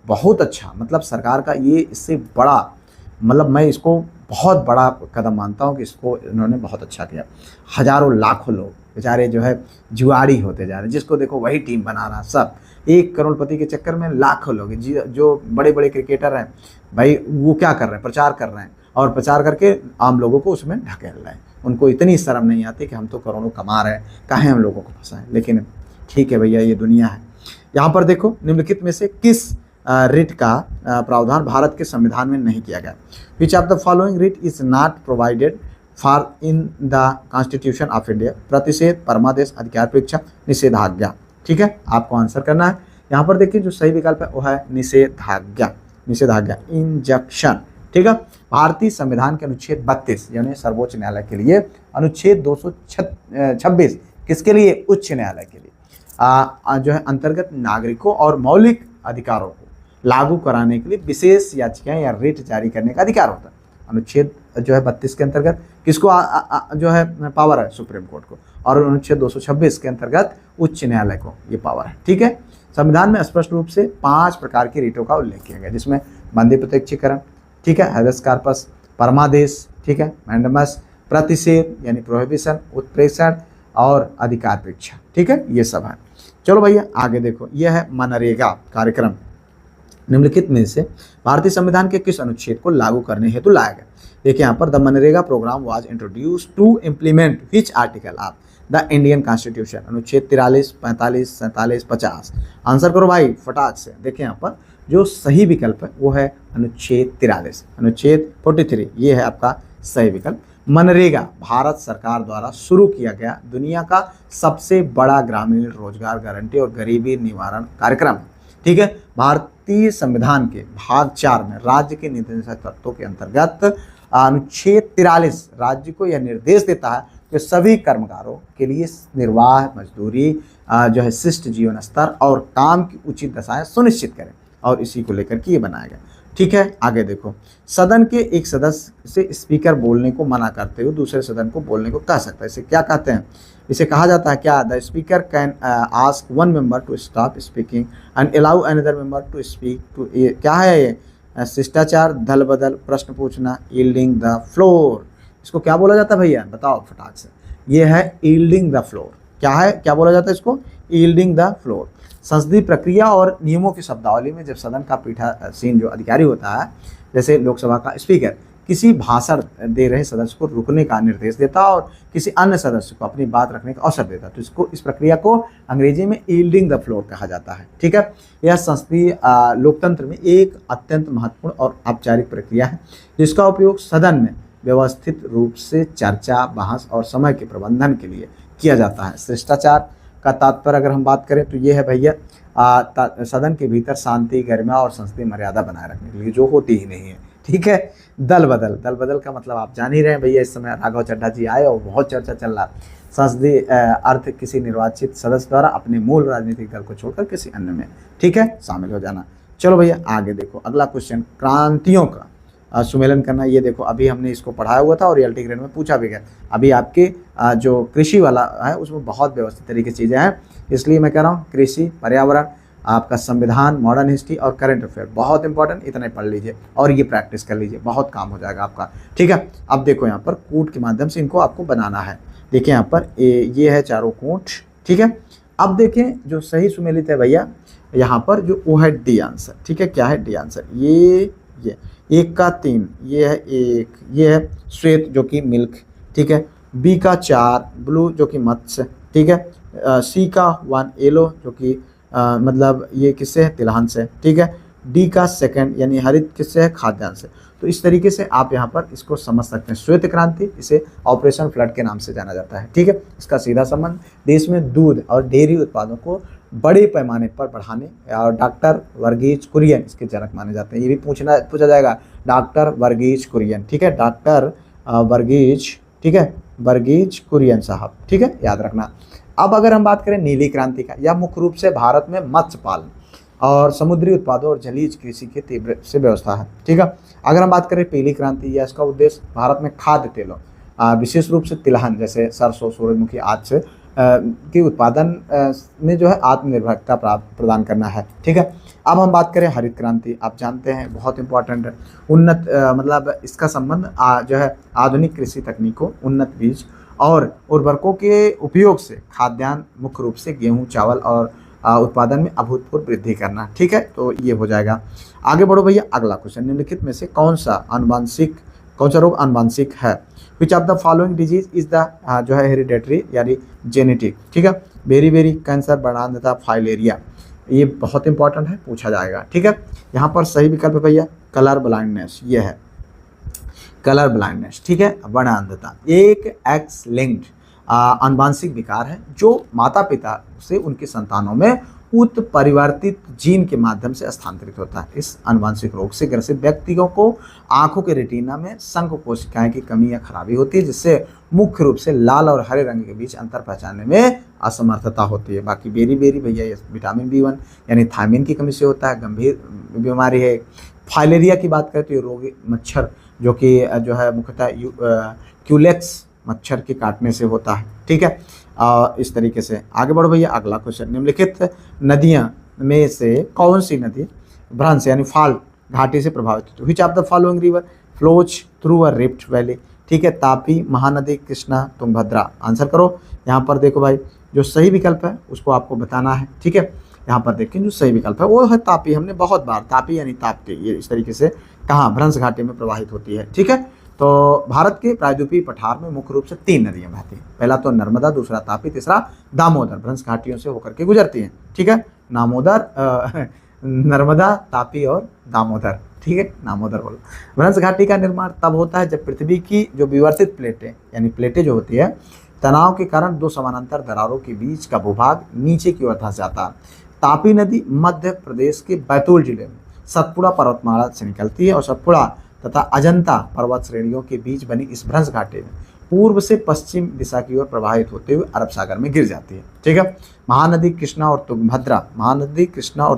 बहुत अच्छा, मतलब सरकार का ये इससे बड़ा, मतलब मैं इसको बहुत बड़ा कदम मानता हूँ कि इसको इन्होंने बहुत अच्छा किया। हज़ारों लाखों लोग बेचारे जो है जुआरी होते जा रहे हैं, जिसको देखो वही टीम बना रहा, सब 1 करोड़पति के चक्कर में लाखों लोग जो बड़े बड़े क्रिकेटर हैं भाई, वो क्या कर रहे हैं, प्रचार कर रहे हैं और प्रचार करके आम लोगों को उसमें ढकेल रहे हैं। उनको इतनी शर्म नहीं आती कि हम तो करोड़ों कमा रहे हैं, काहे हम लोगों को फंसाएं। लेकिन ठीक है भैया, ये दुनिया है। यहाँ पर देखो, निम्नलिखित में से किस रिट का प्रावधान भारत के संविधान में नहीं किया गया। Which of the following writ is not provided for in the constitution of India. प्रतिषेध, परमादेश, अधिकार परीक्षा, निषेधाज्ञा। ठीक है, आपको आंसर करना है। यहाँ पर देखिए जो सही विकल्प है वो है निषेधाज्ञा। निषेधाज्ञा, इंजक्शन। ठीक है, भारतीय संविधान के अनुच्छेद 32 यानी सर्वोच्च न्यायालय के लिए, अनुच्छेद 226 किसके लिए, उच्च न्यायालय के लिए जो है अंतर्गत नागरिकों और मौलिक अधिकारों को लागू कराने के लिए विशेष याचिकाएं या रिट जारी करने का अधिकार होता है। अनुच्छेद जो है 32 के अंतर्गत किसको जो है पावर है, सुप्रीम कोर्ट को, और अनुच्छेद 226 के अंतर्गत उच्च न्यायालय को ये पावर है। ठीक है, संविधान में स्पष्ट रूप से 5 प्रकार की रिटों का उल्लेख किया गया, जिसमें बंदी प्रत्यक्षीकरण, ठीक है, हैबेस कॉर्पस, परमादेश, ठीक है, मैंडेमस, प्रतिषेध यानी प्रोहिबिशन, उत्प्रेषण और अधिकार परीक्षा। ठीक है, ये सब है। चलो भैया आगे देखो, यह है मनरेगा कार्यक्रम। निम्नलिखित में से भारतीय संविधान के किस अनुच्छेद को लागू करने हेतु लाया गया। देखिए यहाँ पर, the MNREGA programme was introduce to implement which article of the Indian constitution. अनुच्छेद 43, 45, 47, 50। आंसर करो भाई फटाक से। देखिए यहाँ पर जो सही विकल्प है वो है अनुच्छेद 43, अनुच्छेद 43, ये है आपका सही विकल्प। मनरेगा भारत सरकार द्वारा शुरू किया गया दुनिया का सबसे बड़ा ग्रामीण रोजगार गारंटी और गरीबी निवारण कार्यक्रम है। ठीक है, भारतीय संविधान के भाग 4 में राज्य के निर्देशक तत्वों के अंतर्गत अनुच्छेद 43 राज्य को यह निर्देश देता है कि सभी कर्मकारों के लिए निर्वाह, मजदूरी जो है शिष्ट जीवन स्तर और काम की उचित दशाएं सुनिश्चित करें, और इसी को लेकर के ये बनाया गया। ठीक है, आगे देखो, सदन के एक सदस्य से स्पीकर बोलने को मना करते हुए दूसरे सदन को बोलने को कह सकता है। इसे क्या कहते हैं, इसे कहा जाता है क्या, the speaker can ask one member to stop speaking and allow another member to speak to. क्या है ये, शिष्टाचार, दल बदल, प्रश्न पूछना, यील्डिंग द फ्लोर। इसको क्या बोला जाता है भैया, बताओ फटाक से। ये है यील्डिंग द फ्लोर। क्या है, क्या बोला जाता है इसको, यील्डिंग द फ्लोर। संसदीय प्रक्रिया और नियमों की शब्दावली में जब सदन का पीठासीन जो अधिकारी होता है, जैसे लोकसभा का स्पीकर, किसी भाषण दे रहे सदस्य को रुकने का निर्देश देता और किसी अन्य सदस्य को अपनी बात रखने का अवसर देता, तो इसको, इस प्रक्रिया को अंग्रेजी में यील्डिंग द फ्लोर कहा जाता है। ठीक है, यह संसदीय लोकतंत्र में एक अत्यंत महत्वपूर्ण और औपचारिक प्रक्रिया है, जिसका उपयोग सदन में व्यवस्थित रूप से चर्चा, बहस और समय के प्रबंधन के लिए किया जाता है। शिष्टाचार का तात्पर्य अगर हम बात करें तो ये है भैया, सदन के भीतर शांति, गरिमा और संसदीय मर्यादा बनाए रखने के लिए, जो होती ही नहीं है। ठीक है, दल बदल, दल बदल का मतलब आप जान ही रहे हैं भैया, इस समय राघव चड्ढा जी आए और बहुत चर्चा चल रहा है। संसदीय अर्थ किसी निर्वाचित सदस्य द्वारा अपने मूल राजनीतिक दल को छोड़कर किसी अन्य में, ठीक है, शामिल हो जाना। चलो भैया आगे देखो, अगला क्वेश्चन, क्रांतियों का सुमेलन करना। ये देखो, अभी हमने इसको पढ़ाया हुआ था और रियलिटी ग्रेड में पूछा भी गया। अभी आपके जो कृषि वाला है उसमें बहुत व्यवस्थित तरीके से चीज़ें हैं, इसलिए मैं कह रहा हूँ कृषि, पर्यावरण, आपका संविधान, मॉडर्न हिस्ट्री और करंट अफेयर बहुत इंपॉर्टेंट, इतना पढ़ लीजिए और ये प्रैक्टिस कर लीजिए, बहुत काम हो जाएगा आपका। ठीक है, अब देखो यहाँ पर कूट के माध्यम से इनको आपको बनाना है। देखिए यहाँ पर ये है चारों कूट। ठीक है, अब देखें जो सही सुमेलित है भैया, यहाँ पर जो वो है डी आंसर। ठीक है, क्या है डी आंसर, ये 1 का 3, ये है 1, ये है श्वेत जो कि मिल्क। ठीक है, बी का 4 ब्लू जो कि मत्स्य। ठीक है, सी का 1 येलो जो कि मतलब ये किससे है, तिलहन से, ठीक है। डी का 2 यानी हरित किससे है, खाद्यान्न से। तो इस तरीके से आप यहाँ पर इसको समझ सकते हैं। श्वेत क्रांति, इसे ऑपरेशन फ्लड के नाम से जाना जाता है, ठीक है। इसका सीधा संबंध देश में दूध और डेयरी उत्पादों को बड़े पैमाने पर बढ़ाने, और डॉक्टर वर्गीज कुरियन इसके जनक माने जाते हैं। ये भी पूछा जाएगा, डॉक्टर वर्गीज कुरियन, ठीक है, डॉक्टर वर्गीज, ठीक है, वर्गीज कुरियन साहब, ठीक है, याद रखना। अब अगर हम बात करें नीली क्रांति का, यह मुख्य रूप से भारत में मत्स्य पालन और समुद्री उत्पादों और जलीय कृषि की तीव्र से व्यवस्था है, ठीक है। अगर हम बात करें पीली क्रांति, या इसका उद्देश्य भारत में खाद्य तेलों विशेष रूप से तिलहन जैसे सरसों, सूरजमुखी आदि से के उत्पादन में जो है आत्मनिर्भरता प्रदान करना है, ठीक है। अब हम बात करें हरित क्रांति, आप जानते हैं बहुत इंपॉर्टेंट है। उन्नत मतलब इसका संबंध जो है आधुनिक कृषि तकनीकों, उन्नत बीज और उर्वरकों के उपयोग से खाद्यान्न, मुख्य रूप से गेहूं, चावल और उत्पादन में अभूतपूर्व वृद्धि करना, ठीक है। तो ये हो जाएगा। आगे बढ़ो भैया, अगला क्वेश्चन, निम्नलिखित में से कौन सा रोग आनुवांशिक है। विच of the following disease is the जो है हेरिडेटरी यानी जेनेटिक, ठीक है। बेरी कैंसर, बढ़ानता, फाइलेरिया, ये बहुत इंपॉर्टेंट है, पूछा जाएगा, ठीक है। यहाँ पर सही विकल्प है भैया कलर ब्लाइंडनेस, ये है कलर ब्लाइंडनेस, ठीक है। वर्णांधता एक एक्स लिंक्ड आनुवांशिक विकार है जो माता पिता से उनके संतानों में उत्परिवर्तित जीन के माध्यम से स्थानांतरित होता है। इस आनुवांशिक रोग से ग्रसित व्यक्तियों को आंखों के रेटिना में संक कोशिकाएं की कमी या खराबी होती है, जिससे मुख्य रूप से लाल और हरे रंग के बीच अंतर पहचानने में असमर्थता होती है। बाकी बेरी भैया ये विटामिन B1 यानी थायमिन की कमी से होता है, गंभीर बीमारी है। फाइलेरिया की बात करें तो ये रोगी मच्छर जो कि जो है मुख्यतः क्यूलेक्स मच्छर के काटने से होता है, ठीक है। इस तरीके से आगे बढ़ो भैया, अगला क्वेश्चन, निम्नलिखित नदियां में से कौन सी नदी भ्रंश यानी फाल्ट घाटी से प्रभावित होती है। Which of the following river flows through a rift valley, ठीक है। तापी, महानदी, कृष्णा, तुंगभद्रा, आंसर करो। यहाँ पर देखो भाई, जो सही विकल्प है उसको आपको बताना है, ठीक है। यहाँ पर देखें जो सही विकल्प है वो है तापी। हमने बहुत बार तापी यानी ताप्ती ये इस तरीके से कहाँ भ्रंश घाटी में प्रवाहित होती है, ठीक है। तो भारत के प्रायद्वीपीय पठार में मुख्य रूप से 3 नदियां बहती हैं। पहला तो नर्मदा, दूसरा तापी, तीसरा दामोदर, भ्रंश घाटियों से होकर के गुजरती हैं, ठीक है। नर्मदा, तापी और दामोदर, ठीक है, दामोदर बोलो। भ्रंश घाटी का निर्माण तब होता है जब पृथ्वी की जो विवर्तित प्लेटें यानी प्लेटें जो होती है, तनाव के कारण 2 समानांतर दरारों के बीच का भूभाग नीचे की ओर धंस जाता है। तापी नदी मध्य प्रदेश के बैतूल जिले में सतपुड़ा पर्वतमाला से निकलती है और सतपुड़ा तथा अजंता पर्वत श्रेणियों के बीच बनी इस भ्रंश घाटी में पूर्व से पश्चिम दिशा की ओर प्रवाहित होते हुए अरब सागर में गिर जाती है, ठीक है। महानदी कृष्णा और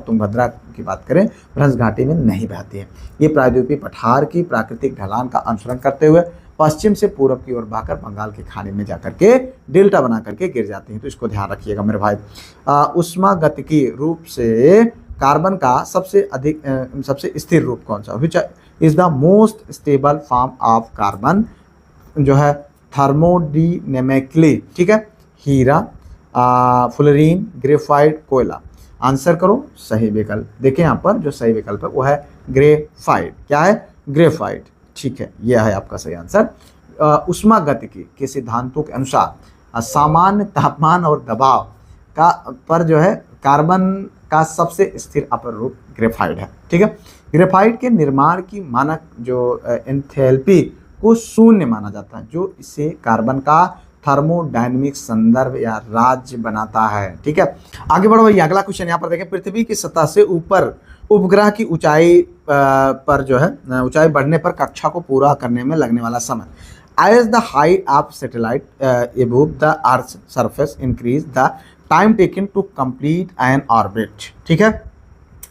तुंगभद्रा की बात करें भ्रंश घाटी में नहीं बहती है। ये प्रायद्वीपीय पठार की प्राकृतिक ढलान का अनुसरण करते हुए पश्चिम से पूर्व की ओर बहकर बंगाल की खाड़ी में जाकर के डेल्टा बना करके गिर जाती हैं। तो इसको ध्यान रखिएगा मेरे भाई। उष्मागतिकी रूप से कार्बन का सबसे स्थिर रूप कौन सा, which is the most stable form of carbon, जो है थर्मोडायनेमिकली, ठीक है। हीरा, फ्लोरीन, ग्रेफाइट, कोयला, आंसर करो सही विकल्प। देखिए यहाँ पर जो सही विकल्प है वो है ग्रेफाइट। क्या है, ग्रेफाइट, ठीक है, यह है आपका सही आंसर। उष्मागतिकी के सिद्धांतों के अनुसार सामान्य तापमान और दबाव का पर जो है कार्बन का सबसे स्थिर अपर रूप ग्रेफाइट है, ठीक है। ग्रेफाइट के निर्माण की मानक जो एंथैल्पी को 0 माना जाता है, जो इसे कार्बन का थर्मोडायनेमिक संदर्भ या राज्य बनाता है, ठीक है। आगे बढ़ो भैया, अगला क्वेश्चन यहाँ पर देखें, पृथ्वी की सतह से ऊपर उपग्रह की ऊंचाई पर जो है ऊंचाई बढ़ने पर कक्षा को पूरा करने में लगने वाला समय, as the height of satellite above the earth's surface increase, the time taken to complete an orbit, ठीक है।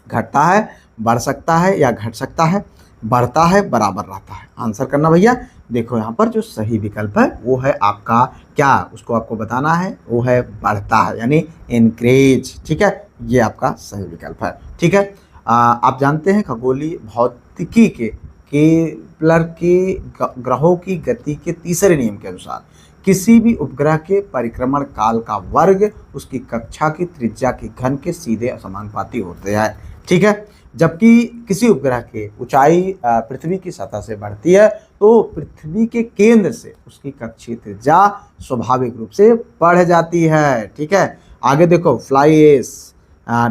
घटता है, बढ़ सकता है या घट सकता है, बढ़ता है, बराबर रहता है, आंसर करना भैया। देखो यहाँ पर जो सही विकल्प है वो है आपका क्या, उसको आपको बताना है, वो है बढ़ता है यानी इंक्रीज, ठीक है। ये आपका सही विकल्प है, ठीक है। आप जानते हैं खगोलीय भौतिकी के केपलर के ग्रहों की गति के तीसरे नियम के अनुसार किसी भी उपग्रह के परिक्रमण काल का वर्ग उसकी कक्षा की त्रिज्या के घन के सीधे समानुपाती होते हैं, ठीक है। जबकि किसी उपग्रह की ऊंचाई पृथ्वी की सतह से बढ़ती है तो पृथ्वी के केंद्र से उसकी कक्षीय त्रिज्या स्वाभाविक रूप से बढ़ जाती है। ठीक है, आगे देखो फ्लाई एश,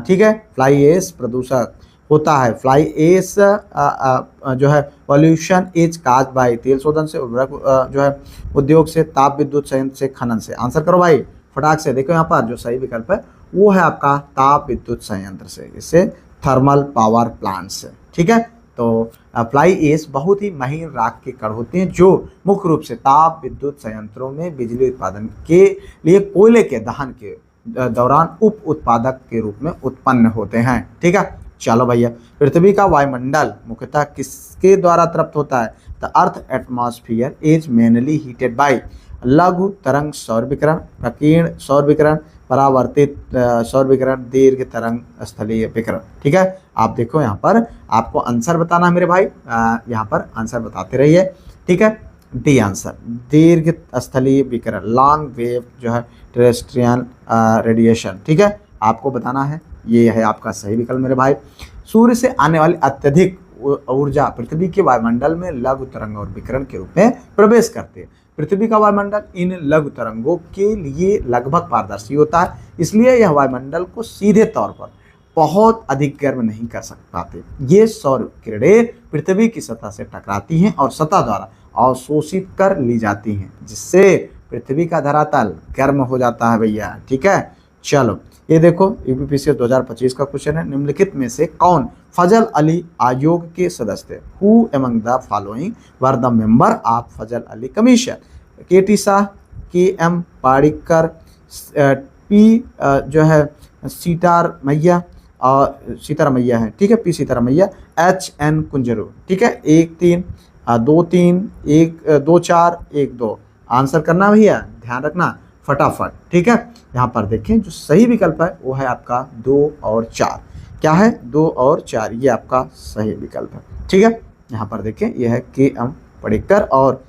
ठीक है, फ्लाई एश प्रदूषक होता है। फ्लाई एश जो है पॉल्यूशन इज काज बाय तेल शोधन से, उर्वरक जो है उद्योग से, ताप विद्युत संयंत्र से, खनन से। आंसर करो भाई फटाक से। देखो यहाँ पर जो सही विकल्प है वो है आपका ताप विद्युत संयंत्र से, इससे थर्मल पावर प्लांट से। ठीक है, तो फ्लाई एश बहुत ही महीन राख के कण होते हैं जो मुख्य रूप से ताप विद्युत संयंत्रों में बिजली उत्पादन के लिए कोयले के दहन के दौरान उप उत्पादक के रूप में उत्पन्न होते हैं। ठीक है, चलो भैया, पृथ्वी का वायुमंडल मुख्यतः किसके द्वारा तृप्त होता है? The earth atmosphere is mainly heated bye लघु तरंग सौर विकिरण, प्रकीर्ण सौर विकिरण, परावर्तित सौर विकिरण, दीर्घ तरंग स्थलीय विकिरण। ठीक है, आप देखो यहाँ पर आपको आंसर बताना है मेरे भाई, यहाँ पर आंसर बताते रहिए। ठीक है, डी आंसर दीर्घ स्थलीय विकिरण, लॉन्ग वेव जो है टेरेस्ट्रियल रेडिएशन। ठीक है, आपको बताना है, ये है आपका सही विकल्प मेरे भाई। सूर्य से आने वाली अत्यधिक ऊर्जा पृथ्वी के वायुमंडल में लघु तरंग और विकिरण के रूप में प्रवेश करते हैं। पृथ्वी का वायुमंडल इन लघु तरंगों के लिए लगभग पारदर्शी होता है, इसलिए यह वायुमंडल को सीधे तौर पर बहुत अधिक गर्म नहीं कर पाते। ये सौर किरणें पृथ्वी की सतह से टकराती हैं और सतह द्वारा अवशोषित कर ली जाती हैं, जिससे पृथ्वी का धरातल गर्म हो जाता है भैया। ठीक है, चलो ये देखो यूपीपीसीएस 2025 का क्वेश्चन है, निम्नलिखित में से कौन फजल अली आयोग के सदस्य थे? Who among the following were the member of Fazal Ali commission? K T. Shah, K M. Parikar, P जो है सीतारमैया और सीतारमैया है। ठीक है, पी सीतारमैया, H.N. कुंजरू। ठीक है, 1-3 2-3 1-2-4 1-2 आंसर करना भैया, ध्यान रखना फटाफट। ठीक है, यहाँ पर देखें जो सही विकल्प है वो है आपका 2 और 4। क्या है? 2 और 4, ये आपका सही विकल्प है। ठीक है, यहाँ पर देखें ये है के.एम. पडिक्कर और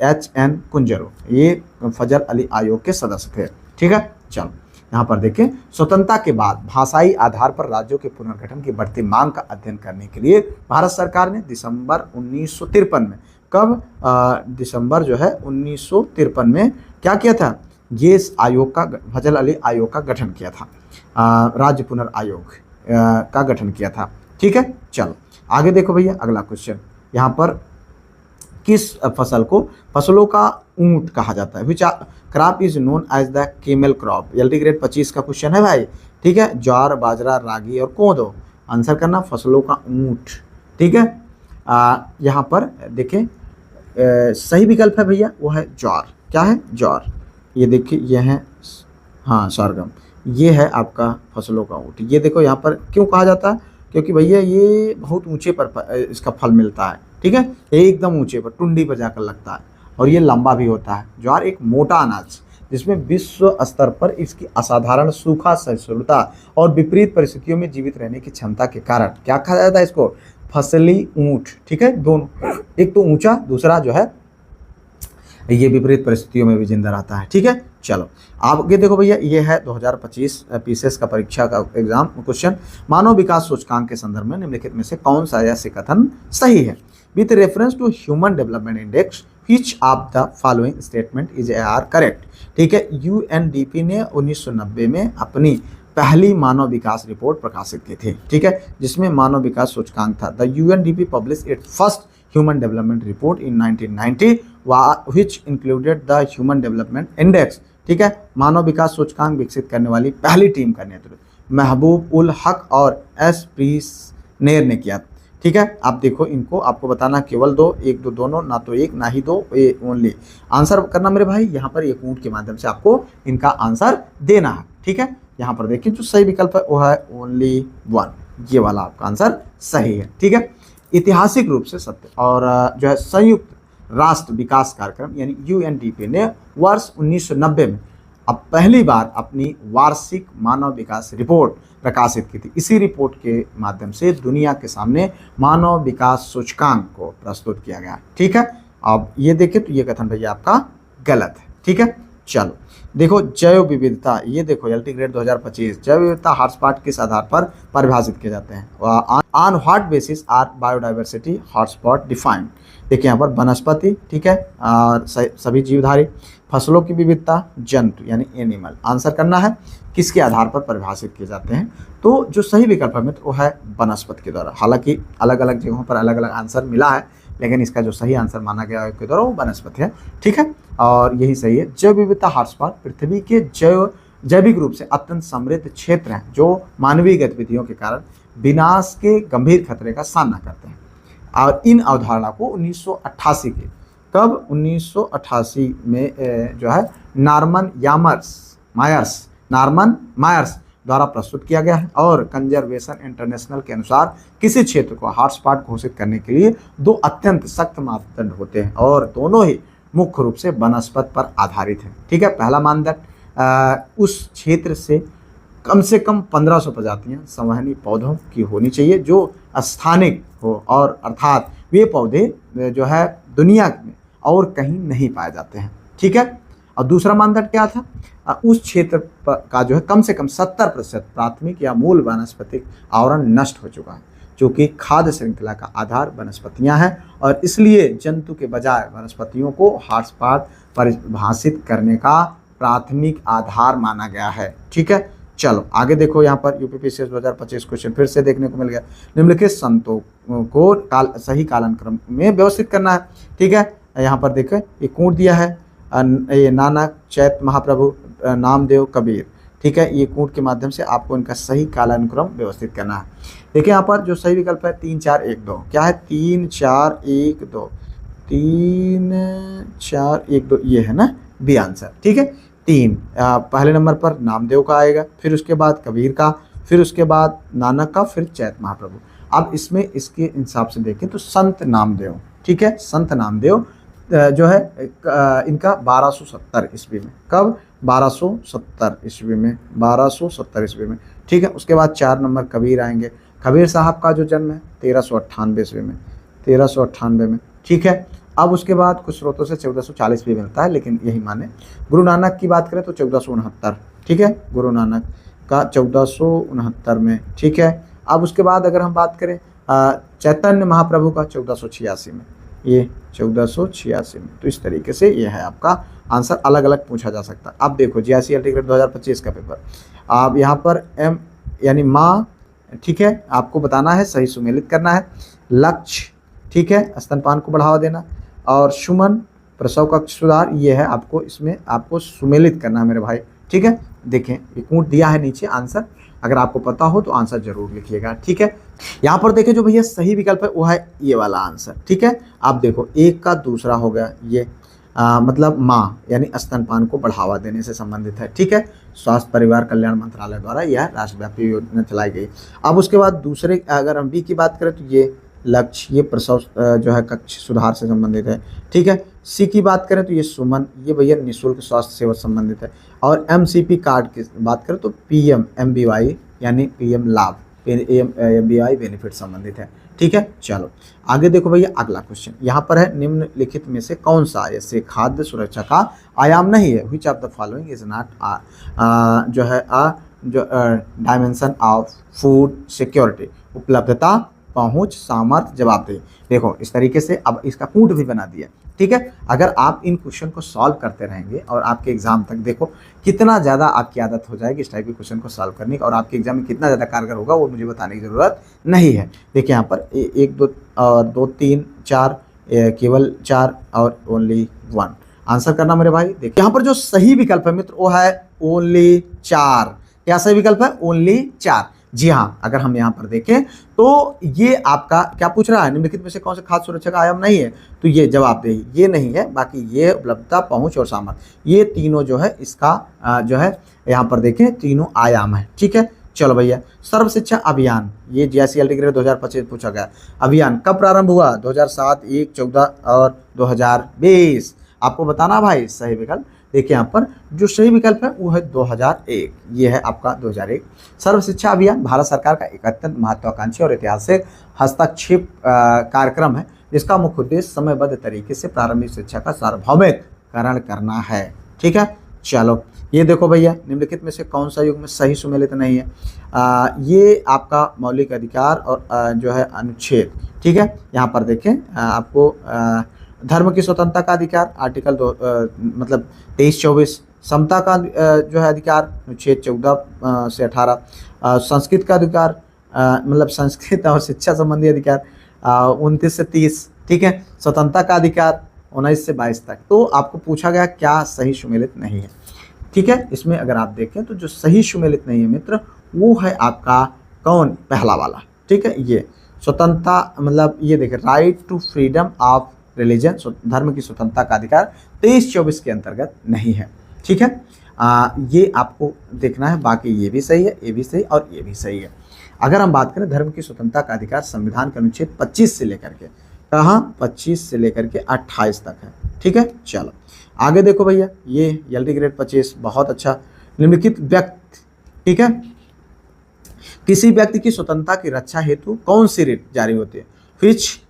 H.N. कुंजरू, ये फजल अली आयोग के सदस्य थे। ठीक है, चलो यहाँ पर देखें स्वतंत्रता के बाद भाषाई आधार पर राज्यों के पुनर्गठन की बढ़ती मांग का अध्ययन करने के लिए भारत सरकार ने दिसंबर 1953 में, कब दिसंबर जो है 1953 में क्या किया था? ये आयोग का, फजल अली आयोग का गठन किया था, राज्य पुनर्आयोग का गठन किया था। ठीक है, चलो आगे देखो भैया अगला क्वेश्चन। यहाँ पर किस फसल को फसलों का ऊंट कहा जाता है? Which crop is known as the camel crop? LT grade 25 का क्वेश्चन है भाई। ठीक है, ज्वार, बाजरा, रागी और कोदो। आंसर करना फसलों का ऊंट। ठीक है, यहाँ पर देखें सही विकल्प है भैया वो है ज्वार। क्या है? ज्वार। ये देखिए ये है, हाँ सरगम, ये है आपका फसलों का ऊंट। ये देखो यहाँ पर क्यों कहा जाता है? क्योंकि भैया ये बहुत ऊंचे पर इसका फल मिलता है। ठीक है, एकदम ऊंचे पर, टुंडी पर जाकर लगता है और ये लंबा भी होता है। ज्वार एक मोटा अनाज जिसमें विश्व स्तर पर इसकी असाधारण सूखा सहिष्णुता और विपरीत परिस्थितियों में जीवित रहने की क्षमता के कारण क्या कहा जाता है इसको? फसली ऊंट। ठीक है, दोनों, एक तो ऊंचा, दूसरा जो है ये विपरीत परिस्थितियों में भी जिंदा रहता है। ठीक है, चलो आगे देखो भैया, ये है 2025 पीसीएस का परीक्षा का एग्जाम क्वेश्चन। मानव विकास सूचकांक के संदर्भ में निम्नलिखित में से कौन सा ऐसे कथन सही है? With reference to human development index which of the following statement is are correct? ठीक है, यूएनडीपी ने 1990 में अपनी पहली मानव विकास रिपोर्ट प्रकाशित की थी। ठीक है, जिसमें मानव विकास सूचकांक था। The UNDP publish it's first human development report in 1990 which included the human development index. ठीक है, मानव विकास सूचकांक विकसित करने वाली पहली टीम का नेतृत्व महबूब उल हक और एस प्रीसनेर ने किया। ठीक है, आप देखो इनको, आपको बताना केवल 2, 1-2 दोनों, ना तो 1 ना ही 2, ये ओनली आंसर करना मेरे भाई। यहाँ पर एक ऊंट के माध्यम से आपको इनका आंसर देना है। ठीक है, यहाँ पर देखिए जो सही विकल्प है वो है ओनली 1, ये वाला आपका आंसर सही है। ठीक है, ऐतिहासिक रूप से सत्य और जो है संयुक्त राष्ट्र विकास कार्यक्रम यानी यूएनडीपी ने वर्ष 1990 में अब पहली बार अपनी वार्षिक मानव विकास रिपोर्ट प्रकाशित की थी। इसी रिपोर्ट के माध्यम से दुनिया के सामने मानव विकास सूचकांक को प्रस्तुत किया गया। ठीक है, अब ये देखें तो ये कथन भैया आपका गलत है। ठीक है, चलो देखो जैव विविधता, ये देखो एलटी ग्रेड 2025, जैव विविधता हॉटस्पॉट किस आधार पर परिभाषित किए जाते हैं, on what basis are biodiversity hotspot defined. देखिए यहाँ पर वनस्पति, ठीक है, और सभी जीवधारी, फसलों की विविधता, जंतु यानी एनिमल। आंसर करना है किसके आधार पर परिभाषित किए जाते हैं, तो जो सही विकल्प है मित्र वो है वनस्पति के द्वारा। हालांकि अलग अलग जगहों पर अलग अलग आंसर मिला है, लेकिन इसका जो सही आंसर माना गया है के द्वारा वो वनस्पति है, ठीक है, और यही सही है। जैव विविधता हॉटस्पॉट पृथ्वी के जैविक रूप से अत्यंत समृद्ध क्षेत्र हैं जो मानवीय गतिविधियों के कारण विनाश के गंभीर खतरे का सामना करते हैं। और इन अवधारणा को 1988 के कब 1988 में जो है नॉर्मन मायर्स द्वारा प्रस्तुत किया गया है। और कंजर्वेशन इंटरनेशनल के अनुसार किसी क्षेत्र को हॉटस्पॉट घोषित करने के लिए दो अत्यंत सख्त मापदंड होते हैं और दोनों ही मुख्य रूप से वनस्पति पर आधारित है, ठीक है। पहला मानदंड उस क्षेत्र से कम 1500 प्रजातियां संवहनी पौधों की होनी चाहिए जो स्थानिक हो, और अर्थात वे पौधे जो है दुनिया में और कहीं नहीं पाए जाते हैं, ठीक है। और दूसरा मानदंड क्या था, उस क्षेत्र का जो है कम से कम 70% प्राथमिक या मूल वानस्पतिक आवरण नष्ट हो चुका है, जो कि खाद्य श्रृंखला का आधार वनस्पतियां हैं, और इसलिए जंतु के बजाय वनस्पतियों को हॉटस्पॉट परिभाषित करने का प्राथमिक आधार माना गया है, ठीक है। चलो आगे देखो, यहाँ पर यूपीपीसीएस 2025 क्वेश्चन फिर से देखने को मिल गया। निम्नलिखित संतों को सही कालानुक्रम में व्यवस्थित करना है, ठीक है। यहाँ पर देखो एक कूट दिया है, ये नानक, चैत्य महाप्रभु, नामदेव, कबीर, ठीक है। ये कूट के माध्यम से आपको इनका सही कालानुक्रम व्यवस्थित करना है। देखिए यहाँ पर जो सही विकल्प है 3 4 1 2, क्या है 3 4 1 2, 3 4 1 2, ये है ना बी आंसर, ठीक है। 3 पहले नंबर पर नामदेव का आएगा, फिर उसके बाद कबीर का, फिर उसके बाद नानक का, फिर चैत्य महाप्रभु। अब इसमें इसके हिसाब से देखें तो संत नामदेव, ठीक है, संत नामदेव जो है इनका 1270 ईस्वी में, कब 1270 ईस्वी में, 1270 ईस्वी में, ठीक है। उसके बाद 4 नंबर कबीर आएंगे। कबीर साहब का जो जन्म है 1398 ईस्वी में, 1398 में, ठीक है। अब उसके बाद कुछ स्रोतों से 1440 भी मिलता है, लेकिन यही माने। गुरु नानक की बात करें तो 1469, ठीक है, गुरु नानक का 1469 में, ठीक है। अब उसके बाद अगर हम बात करें चैतन्य महाप्रभु का 1486 में, ये 1486 में। तो इस तरीके से ये है आपका आंसर, अलग अलग पूछा जा सकता है। अब देखो जीआईसी एलटी ग्रेड 2025 का पेपर, आप यहाँ पर एम यानी माँ, ठीक है, आपको बताना है, सही सुमेलित करना है। लक्ष्य, ठीक है, स्तनपान को बढ़ावा देना, और सुमन प्रसव कक्ष सुधार, ये है आपको, इसमें आपको सुमेलित करना है मेरे भाई, ठीक है। देखें ये कूट दिया है नीचे आंसर, अगर आपको पता हो तो आंसर जरूर लिखिएगा, ठीक है। यहाँ पर देखें जो भैया सही विकल्प है वो है ये वाला आंसर, ठीक है। आप देखो एक का दूसरा हो गया ये, मतलब माँ यानी स्तनपान को बढ़ावा देने से संबंधित है, ठीक है। स्वास्थ्य परिवार कल्याण मंत्रालय द्वारा यह राष्ट्रव्यापी योजना चलाई गई। अब उसके बाद दूसरे अगर हम बी की बात करें तो ये लक्ष्य, ये प्रसव जो है कक्ष सुधार से संबंधित है, ठीक है। सी की बात करें तो ये सुमन, ये भैया निःशुल्क स्वास्थ्य सेवा संबंधित है। और एमसीपी कार्ड की बात करें तो पीएम एमबीवाई यानी पीएम लाभ, एमबीवाई बेनिफिट संबंधित है, ठीक है। चलो आगे देखो भैया अगला क्वेश्चन, यहाँ पर है निम्नलिखित में से कौन सा ऐसे खाद्य सुरक्षा का आयाम नहीं है, which of the following is not जो है डायमेंशन ऑफ फूड सिक्योरिटी, उपलब्धता, पहुंच, सामर्थ्य, जवाबदेही। देखो इस तरीके से अब इसका कूट भी बना दिया, ठीक है। अगर आप इन क्वेश्चन को सॉल्व करते रहेंगे और आपके एग्जाम तक देखो कितना ज़्यादा आपकी आदत हो जाएगी इस टाइप के क्वेश्चन को सॉल्व करने की, और आपके एग्जाम में कितना ज़्यादा कारगर होगा वो मुझे बताने की ज़रूरत नहीं है। देखिए यहाँ पर 1 2 3 4, केवल 4 और ओनली 1 आंसर करना मेरे भाई। देखिए यहाँ पर जो सही विकल्प है मित्र वो है ओनली 4। क्या सही विकल्प है? ओनली 4। जी हाँ, अगर हम यहाँ पर देखें तो ये आपका क्या पूछ रहा है, निम्नलिखित में से कौन से खाद्य सुरक्षा का आयाम नहीं है, तो ये जवाबदेही ये नहीं है, बाकी ये उपलब्धता, पहुंच और सामर्थ्य, ये तीनों जो है इसका जो है यहाँ पर देखें तीनों आयाम है, ठीक है। चलो भैया, सर्व शिक्षा अभियान, ये जीआईसी ग्रेड 2025 पूछा गया, अभियान कब प्रारंभ हुआ? 2007, 1, 14 और 2020। आपको बताना भाई सही विकल्प। देखिए यहाँ पर जो सही विकल्प है वो है 2001, ये है आपका 2001। सर्व शिक्षा अभियान भारत सरकार का एक अत्यंत महत्वाकांक्षी और ऐतिहासिक हस्तक्षेप कार्यक्रम है, जिसका मुख्य उद्देश्य समयबद्ध तरीके से प्रारंभिक शिक्षा का सार्वभौमिकरण करना है, ठीक है। चलो ये देखो भैया, निम्नलिखित में से कौन सा युग्म सही सुमेलित नहीं है। ये आपका मौलिक अधिकार और जो है अनुच्छेद, ठीक है। यहाँ पर देखें आपको धर्म की स्वतंत्रता का अधिकार आर्टिकल मतलब 23-24, समता का जो है अधिकार अनुच्छेद 14 से 18, संस्कृत का अधिकार मतलब संस्कृत और शिक्षा संबंधी अधिकार 29 से 30, ठीक है। स्वतंत्रता का अधिकार 19 से 22 तक। तो आपको पूछा गया क्या सही सुमेलित नहीं है, ठीक है। इसमें अगर आप देखें तो जो सही सुमेलित नहीं है मित्र, वो है आपका कौन, पहला वाला, ठीक है। ये स्वतंत्रता मतलब ये देखें, right to freedom of religion, धर्म की स्वतंत्रता का अधिकार 23-24 के अंतर्गत नहीं है, ठीक है। ये आपको देखना है। बाकी ये भी सही है, ये भी सही और ये भी सही है। अगर हम बात करें धर्म की स्वतंत्रता का अधिकार संविधान के अनुच्छेद 25 से लेकर के, कहाँ 25 से लेकर के 28 तक है, ठीक है। चलो आगे देखो भैया, ये एलडी ग्रेड 25 बहुत अच्छा। निम्नलिखित व्यक्ति, ठीक है, किसी व्यक्ति की स्वतंत्रता की रक्षा हेतु कौन सी रिट जारी होती है। विच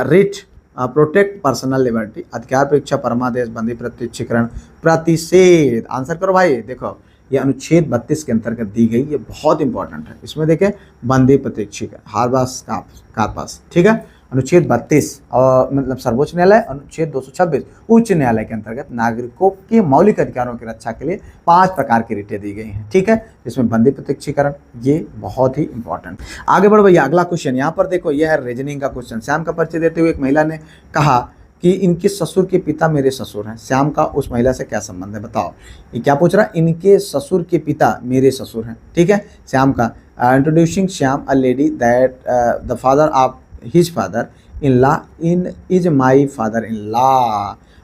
रिट प्रोटेक्ट पर्सनल लिबर्टी, अधिकार परीक्षा, परमादेश, बंदी प्रत्यक्षीकरण, प्रतिषेध। आंसर करो भाई। देखो ये अनुच्छेद 32 के अंतर्गत दी गई, ये बहुत इंपॉर्टेंट है। इसमें देखें बंदी प्रत्यक्षीकरण, हारबास कार्पस, ठीक है। अनुच्छेद 32 और मतलब सर्वोच्च न्यायालय, अनुच्छेद 226 उच्च न्यायालय के अंतर्गत नागरिकों के मौलिक अधिकारों की रक्षा के लिए 5 प्रकार की रिटें दी गई हैं, ठीक है। जिसमें बंदी प्रत्यक्षीकरण, ये बहुत ही इंपॉर्टेंट। आगे बढ़ो भैया, अगला क्वेश्चन यहाँ पर देखो, यह है रीजनिंग का क्वेश्चन। श्याम का परिचय देते हुए एक महिला ने कहा कि इनके ससुर के पिता मेरे ससुर हैं। श्याम का उस महिला से क्या संबंध है, बताओ। ये क्या पूछ रहा है, इनके ससुर के पिता मेरे ससुर हैं, ठीक है। श्याम का introducing Shyam a lady that the father of his father in law in is my father in law.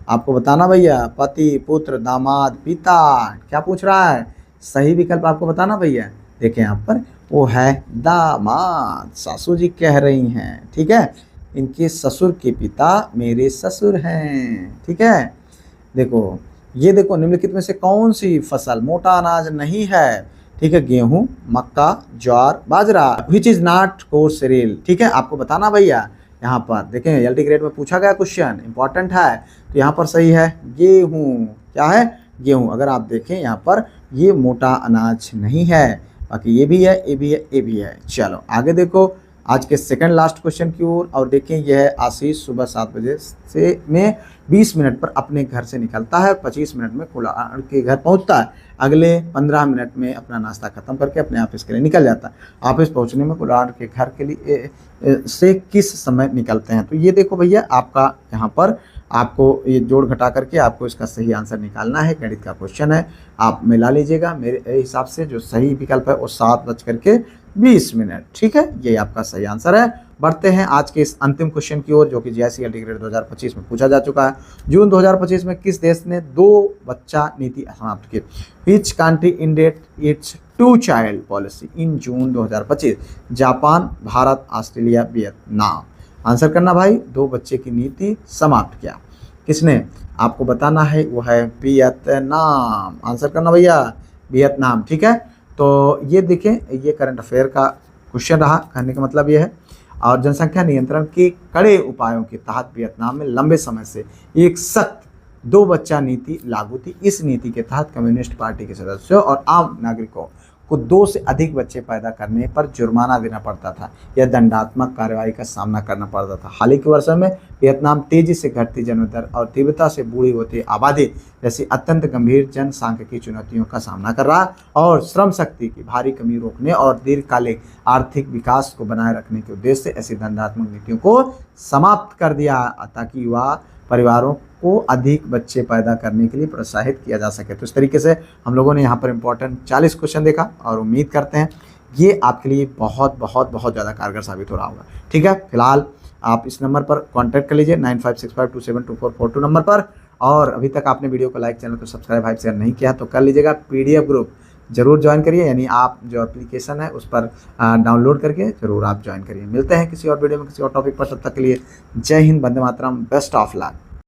आपको बताना भैया, पति, पुत्र, दामाद, पिता। क्या पूछ रहा है, सही विकल्प आपको बताना भैया। देखें यहाँ पर वो है दामाद, सासू जी कह रही हैं, ठीक है। इनके ससुर के पिता मेरे ससुर हैं, ठीक है। देखो ये देखो, निम्नलिखित में से कौन सी फसल मोटा अनाज नहीं है, ठीक है। गेहूं, मक्का, ज्वार, बाजरा। Which is not coarse cereal, ठीक है। आपको बताना भैया। यहाँ पर देखें एलडी ग्रेड में पूछा गया क्वेश्चन, इंपॉर्टेंट है। तो यहाँ पर सही है गेहूं, क्या है, गेहूं। अगर आप देखें यहाँ पर ये मोटा अनाज नहीं है, बाकी ये भी है, ये भी है, ये भी है। चलो आगे देखो आज के सेकंड लास्ट क्वेश्चन की ओर, और देखें यह है आशीष सुबह 7 बजे से में 20 मिनट पर अपने घर से निकलता है, 25 मिनट में कुल्हाड़ के घर पहुंचता है, अगले 15 मिनट में अपना नाश्ता खत्म करके अपने ऑफिस के लिए निकल जाता है। ऑफिस पहुंचने में कुल्हाड़ के घर के लिए से किस समय निकलते हैं। तो ये देखो भैया, आपका यहाँ पर आपको ये जोड़ घटा करके आपको इसका सही आंसर निकालना है। गणित का क्वेश्चन है, आप मिला लीजिएगा। मेरे हिसाब से जो सही विकल्प है वो 7:20, ठीक है। ये आपका सही आंसर है। बढ़ते हैं आज के इस अंतिम क्वेश्चन की ओर, जो कि जीआईसी एलडी ग्रेड 2025 में पूछा जा चुका है। जून 2025 में किस देश ने 2 बच्चा नीति समाप्त की। Which country ended it's 2 child policy in June 2025। Japan, Bharat, Australia, Vietnam. Answer करना भाई, 2 बच्चे की नीति समाप्त किया किसने, आपको बताना है, वो है वियतनाम। आंसर करना भैया, वियतनाम, ठीक है। तो ये देखें, ये करंट अफेयर का क्वेश्चन रहा। कहने का मतलब ये है, और जनसंख्या नियंत्रण के कड़े उपायों के तहत वियतनाम में लंबे समय से एक सख्त 2 बच्चा नीति लागू थी। इस नीति के तहत कम्युनिस्ट पार्टी के सदस्यों और आम नागरिकों को 2 से अधिक बच्चे पैदा करने पर जुर्माना देना पड़ता था या दंडात्मक कार्रवाई का सामना करना पड़ता था। हाल ही के वर्षों में वियतनाम तेजी से घटती जन्म दर और तीव्रता से बूढ़ी होती आबादी जैसी अत्यंत गंभीर जनसांख्यिकी चुनौतियों का सामना कर रहा है, और श्रम शक्ति की भारी कमी रोकने और दीर्घकालिक आर्थिक विकास को बनाए रखने के उद्देश्य से ऐसी दंडात्मक नीतियों को समाप्त कर दिया, ताकि युवा परिवारों को अधिक बच्चे पैदा करने के लिए प्रोत्साहित किया जा सके। तो इस तरीके से हम लोगों ने यहाँ पर इंपॉर्टेंट 40 क्वेश्चन देखा, और उम्मीद करते हैं ये आपके लिए बहुत बहुत बहुत ज़्यादा कारगर साबित हो रहा होगा, ठीक है। फिलहाल आप इस नंबर पर कांटेक्ट कर लीजिए 9565272442 नंबर पर। और अभी तक आपने वीडियो को लाइक, चैनल को सब्सक्राइब, हाइप शेयर नहीं किया तो कर लीजिएगा। PDF ग्रुप जरूर ज्वाइन करिए, यानी आप जो एप्लीकेशन है उस पर डाउनलोड करके जरूर आप ज्वाइन करिए। मिलते हैं किसी और वीडियो में किसी और टॉपिक पर, तब तक के लिए जय Hind, Vande Mataram, best of luck.